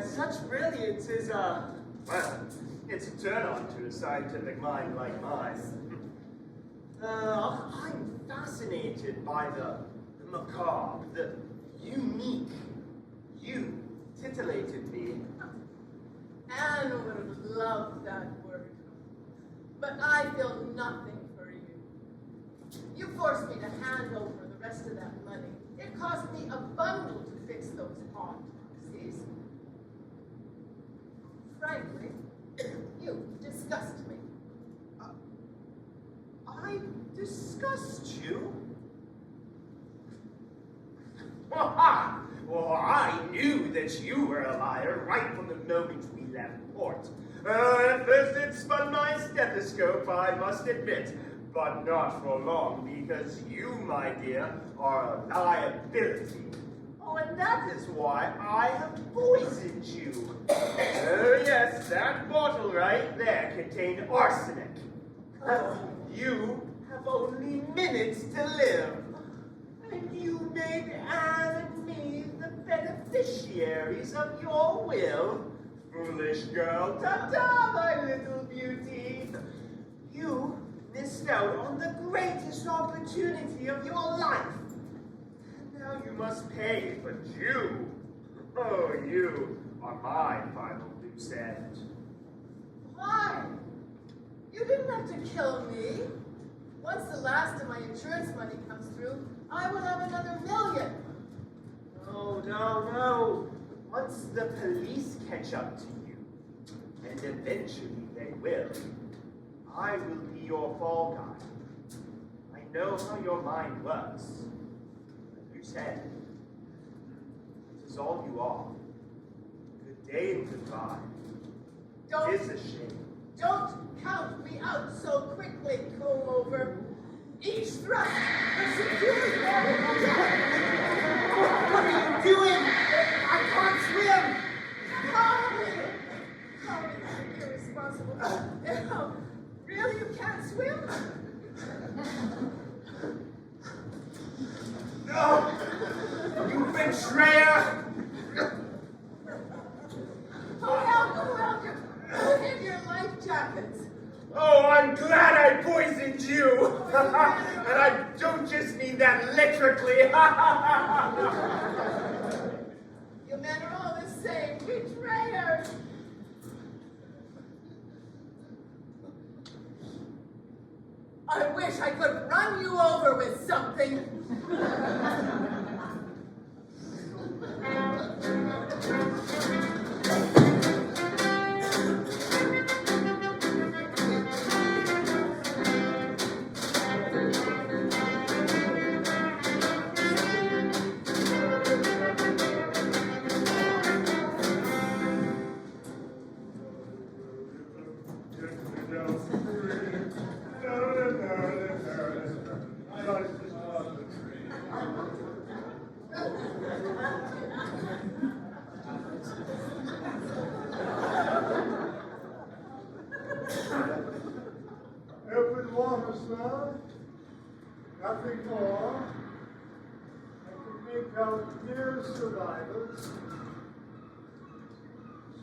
Such brilliance is well, it's a turn-on to a scientific mind like mine. I'm fascinated by the macabre, the unique. You titillated me. Anne would have loved that word. But I feel nothing for you. You forced me to hand over the rest of that money. It cost me a bundle to fix those autopsies. Frankly, you disgust me. I disgust you? Well, I knew that you were a liar right from the moment we left port. At first it spun my stethoscope, I must admit, but not for long, because you, my dear, are a liability. Oh, and that is why I have poisoned you. Oh, yes, that bottle right there contained arsenic. You have only minutes to live. And you made Anne and me the beneficiaries of your will. Foolish girl, ta-ta, my little beauty. You missed out on the greatest opportunity of your life. And now you must pay for you. Oh, you are my final loose end. Why? You didn't have to kill me. Once the last of my insurance money comes through, I will have another $1 million. No. Once the police catch up to you, and eventually they will, I will be your fall guy. I know how your mind works. You said, it is all you are. Good day and goodbye. It is a shame. Don't count me out so quickly, comb-over. Each thrust will secure your death. What are you doing? I can't swim! How is it irresponsible? No, really, you can't swim? No! You betrayer! Who helped you? Who hid your life jackets? Oh, I'm glad I poisoned you! And I don't just mean that literally! You men are all the same, betrayers! I wish I could run you over with something. promise, sir. Nothing more. I can make out near survivors.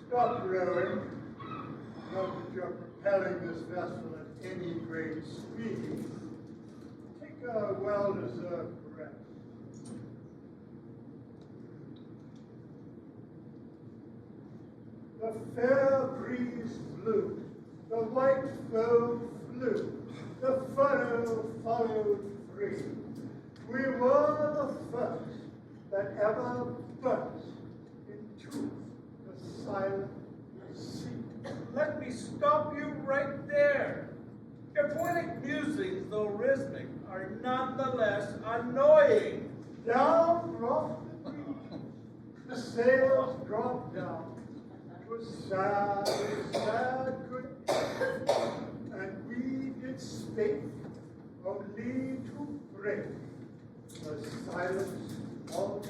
Stop rowing. Not that you're propelling this vessel at any great speed. Take a well-deserved rest. The fair breeze blew, the white foam flew, the furrow followed free. We were the first that ever burst into the silent sea. Let me stop you right there. Your poetic musings, though rhythmic, are nonetheless annoying. Down dropped the breeze, the sails dropped down. 'Twas sad, sad good end, and we did spake only to break the silence of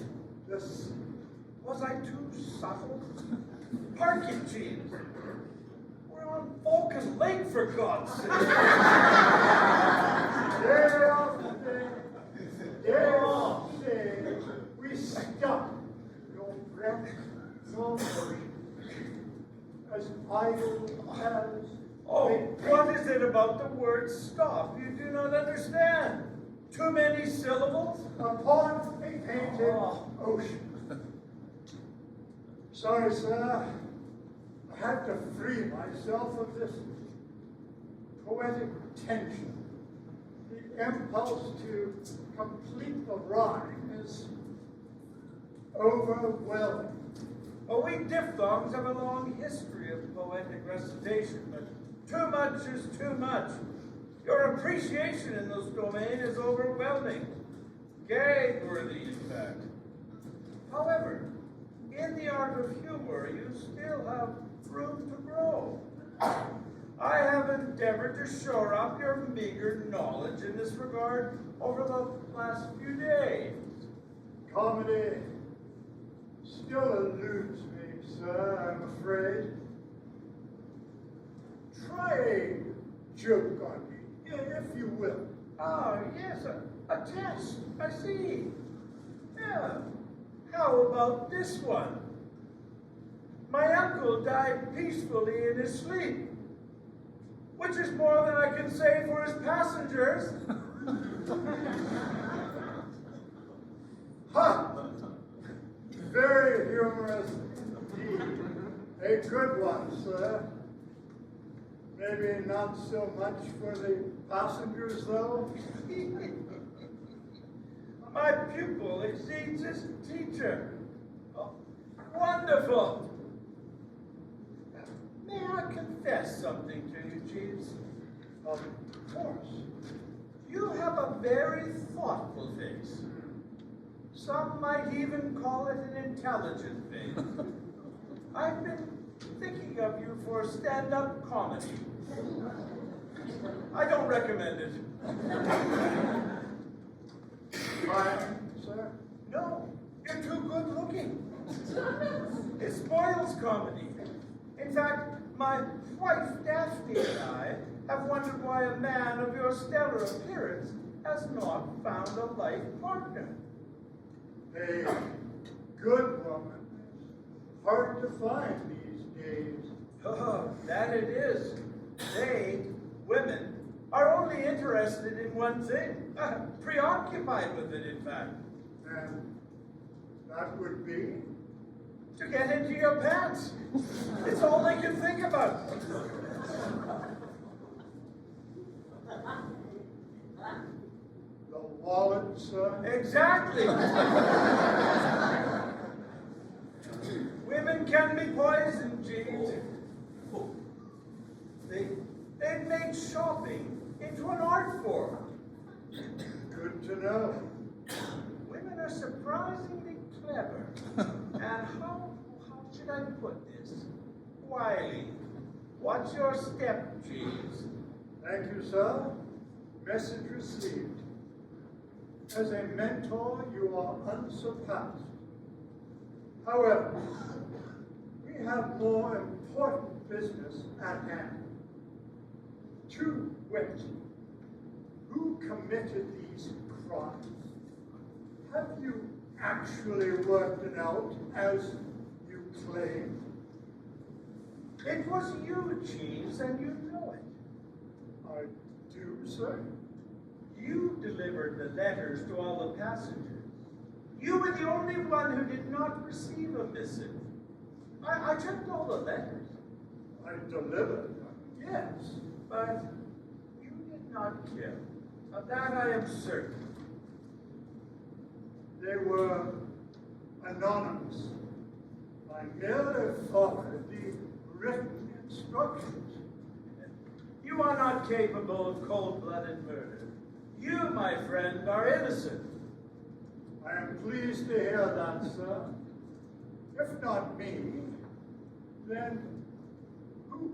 the sea. Was I too subtle? Hark it, Jeeves. We're on Vulcan Lake, for God's sake. Day after day, we stop your breath, your motion, as idle as Oh, they what is it about the word stop you do not understand? Too many syllables? upon a painted ocean. Sorry, sir. I had to free myself of this poetic tension. The impulse to complete the rhyme is overwhelming. Well, we diphthongs have a long history of poetic recitation, but too much is too much. Your appreciation in this domain is overwhelming. Gag-worthy, in fact. However, in the art of humor, you still have room to grow. I have endeavored to shore up your meager knowledge in this regard over the last few days. Comedy still eludes me, sir, I'm afraid. Try a joke on me, if you will. Ah, yes, a test. I see. Yeah. How about this one? My uncle died peacefully in his sleep, which is more than I can say for his passengers. Ha! Very humorous indeed. A good one, sir. Maybe not so much for the passengers, though. My pupil exceeds his teacher. Oh, wonderful. May I confess something to you, Jeeves? Of course. You have a very thoughtful face. Some might even call it an intelligent face. I've been thinking of you for stand-up comedy. I don't recommend it. Fine, sir. No, you're too good looking. It spoils comedy. In fact, my wife Daphne and I have wondered why a man of your stellar appearance has not found a life partner. A good woman is hard to find these days. Oh, that it is. They, women, are only interested in one thing. Preoccupied with it, in fact. And that would be To get into your pants. It's all they can think about. the wallet, sir. Exactly. Women can be poisoned, Jeeves. They've made shopping into an art form. Good to know. Women are surprisingly clever. And how should I put this? Wily. What's your step, Jeeves? Thank you, sir. Message received. As a mentor, you are unsurpassed. However, we have more important business at hand. To wit, you committed these crimes, have you actually worked it out as you claim? It was you, Jeeves, and you know it. I do, sir. You delivered the letters to all the passengers. You were the only one who did not receive a missive. I checked all the letters. I delivered. Yes, but you did not kill. Of that I am certain. They were anonymous. I merely followed the written instructions. You are not capable of cold-blooded murder. You, my friend, are innocent. I am pleased to hear that, sir. If not me, then who?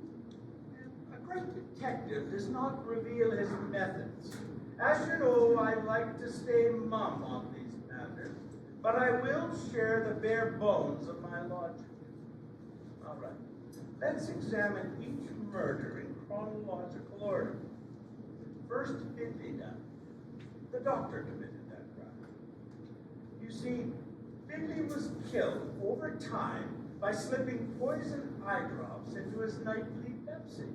A great detective does not reveal his methods. As you know, I like to stay mum on these matters, but I will share the bare bones of my logic. All right, let's examine each murder in chronological order. First, Finley died. The doctor committed that crime. You see, Finley was killed over time by slipping poison eye drops into his nightly Pepsi.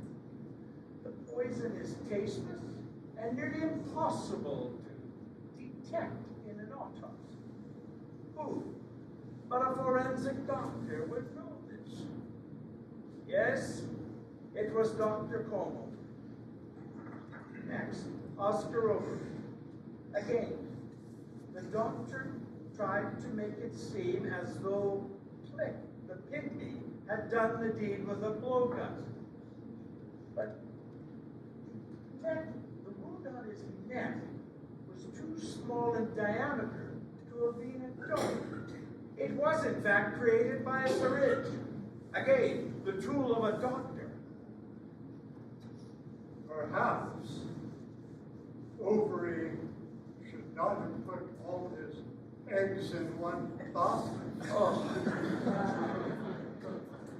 The poison is tasteless and nearly impossible to detect in an autopsy. Who but a forensic doctor would know this? Yes, it was Dr. Como. Next, Oscar Over. Again, the doctor tried to make it seem as though Click, the pygmy, had done the deed with a blowgun. But the wound on his neck was too small in diameter to have been a dart. It was, in fact, created by a syringe. Again, the tool of a doctor. Perhaps Overy should not have put all his eggs in one basket. Oh,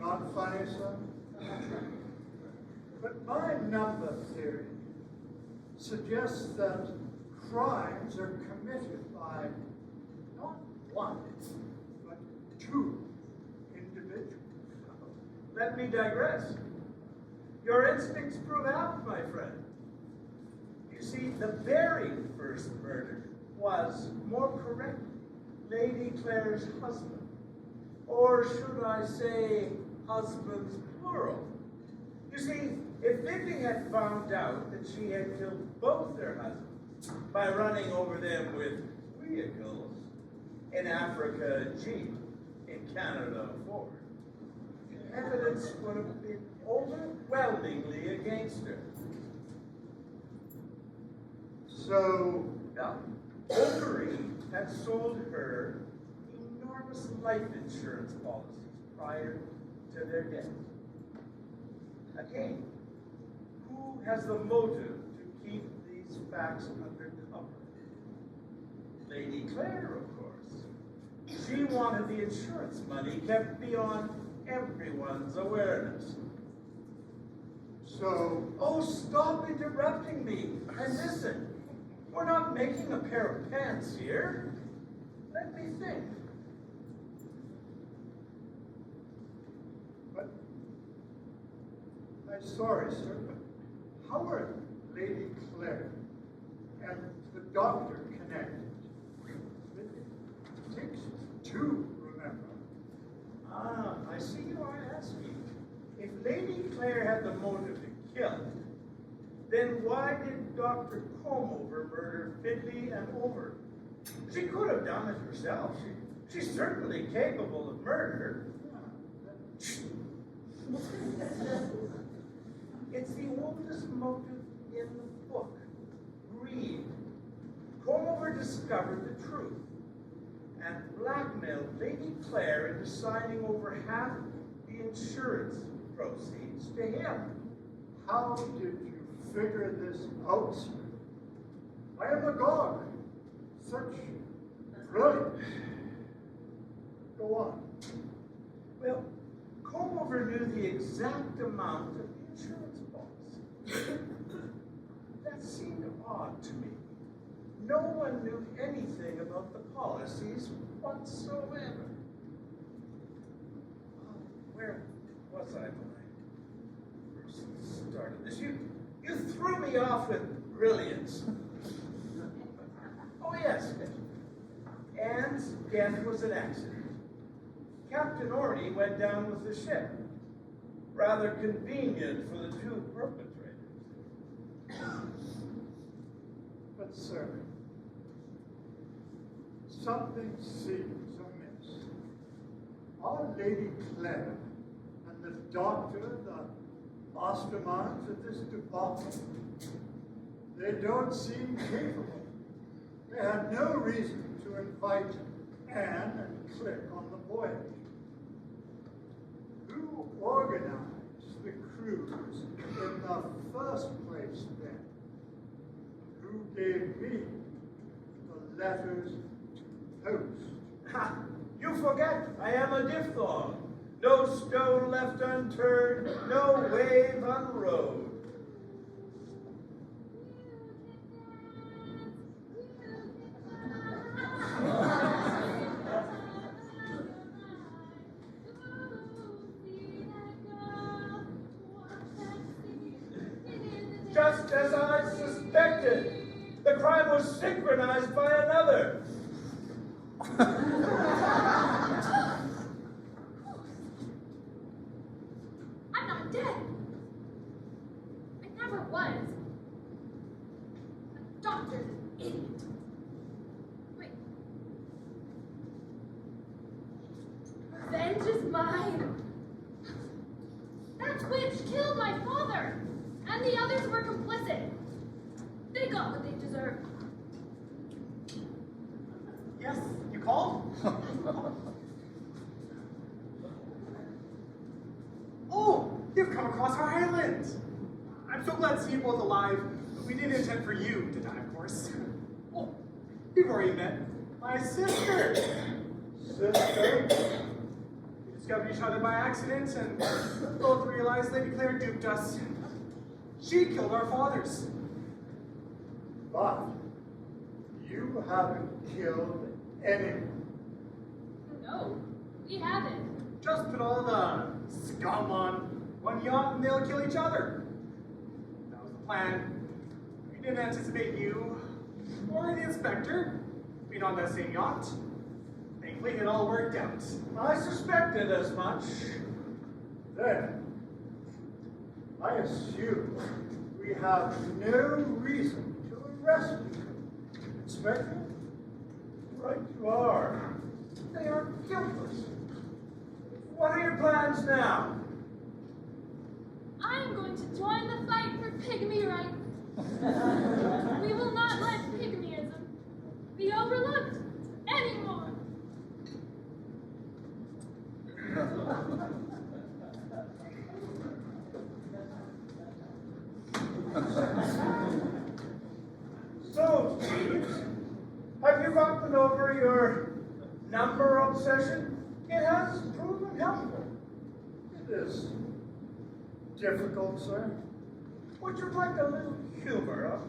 Not funny, sir? But my number theory suggests that crimes are committed by not one, but two individuals. let me digress. Your instincts prove apt, my friend. You see, the very first murder was, more correctly, Lady Clare's husband. Or should I say, husbands plural. You see, if Vicky had found out that she had killed both their husbands by running over them with vehicles, in Africa, a Jeep, in Canada, a Ford, evidence would have been overwhelmingly against her. So, Now, Overy had sold her enormous life insurance policies prior to their death. Again, who has the motive to keep these facts undercover? Lady Clare, of course. She wanted the insurance money kept beyond everyone's awareness. so Oh, stop interrupting me and listen. We're not making a pair of pants here. Let me think. But I'm sorry, sir, but how are Lady Clare and the doctor connected? It takes two, remember. Ah, I see you are asking. If Lady Clare had the motive to kill, then why did Dr. Comover murder Finley and Over? She could have done it herself. She's certainly capable of murder. It's the oldest motive in the book. Greed. Comover discovered the truth and blackmailed Lady Clare into signing over half the insurance proceeds to him. How did you figure this out, sir? I am agog. Such brilliance. Go on. Well, Comover knew the exact amount of the insurance policy. That seemed odd to me. no one knew anything about the policies whatsoever. Where was I when I first started this? You threw me off with brilliance. Oh yes, Anne's death was an accident. Captain Orney went down with the ship. Rather convenient for the two perpetrators. But sir, something seems amiss. Our Lady Clare and the doctor, the masterminds of this debacle, they don't seem capable. They had no reason to invite Anne and click on the voyage. Who organized the cruise in the first place then? Who gave me the letters to post? Ha! You forget I am a diphthong. No stone left unturned, no wave unrowed. Just as I suspected, the crime was synchronized by another. I'm not dead. I never was. The doctor's an idiot. Wait. Revenge is mine. That witch killed my father, and the others were complicit. They got what they deserved. Yes, you called? Oh, you've come across our island. I'm so glad to see you both alive, but we didn't intend for you to die, of course. Oh, you've already met my sister. Sister? We discovered each other by accident and both realized Lady Clare duped us. She killed our fathers. But you haven't killed anyone. No, we haven't. Just put all the scum on one yacht and they'll kill each other. That was the plan. We didn't anticipate you or the inspector being on that same yacht. Thankfully, it all worked out. I suspected as much. Then, I assume we have no reason to arrest you. Inspector? Right you are. They are guiltless. What are your plans now? I am going to join the fight for pygmy rights. We will not let pygmyism be overlooked anymore. So, Jeeves, have you gotten over your number obsession? It has proven helpful. It is difficult, sir. Would you like a little humor?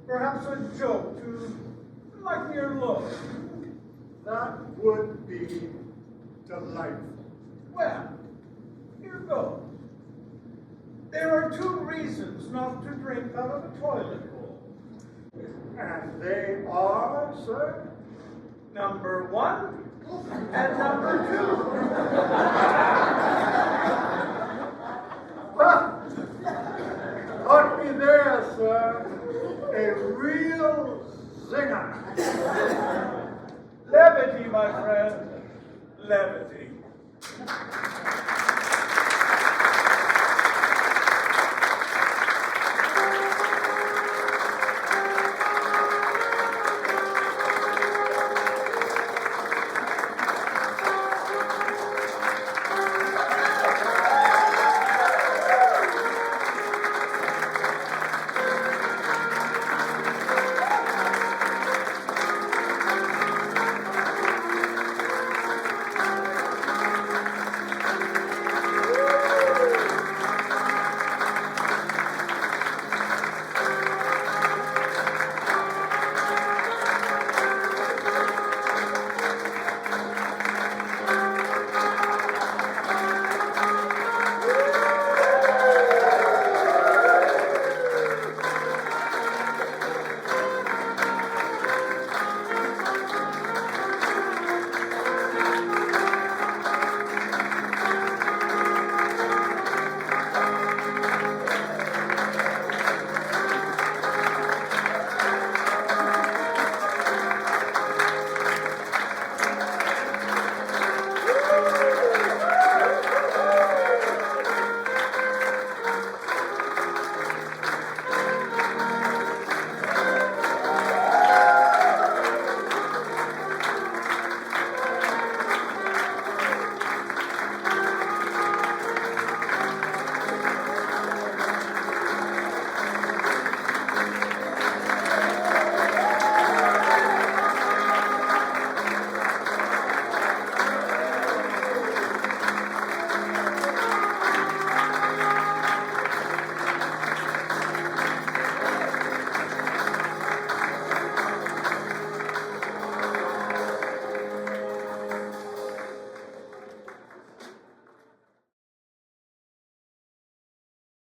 Perhaps a joke to lighten your load? That would be delightful. Well, here goes. There are two reasons not to drink out of a toilet bowl. And they are, sir? Number one and number Ha! Caught me there, sir. A real zinger. two. Levity, my friend. Levity.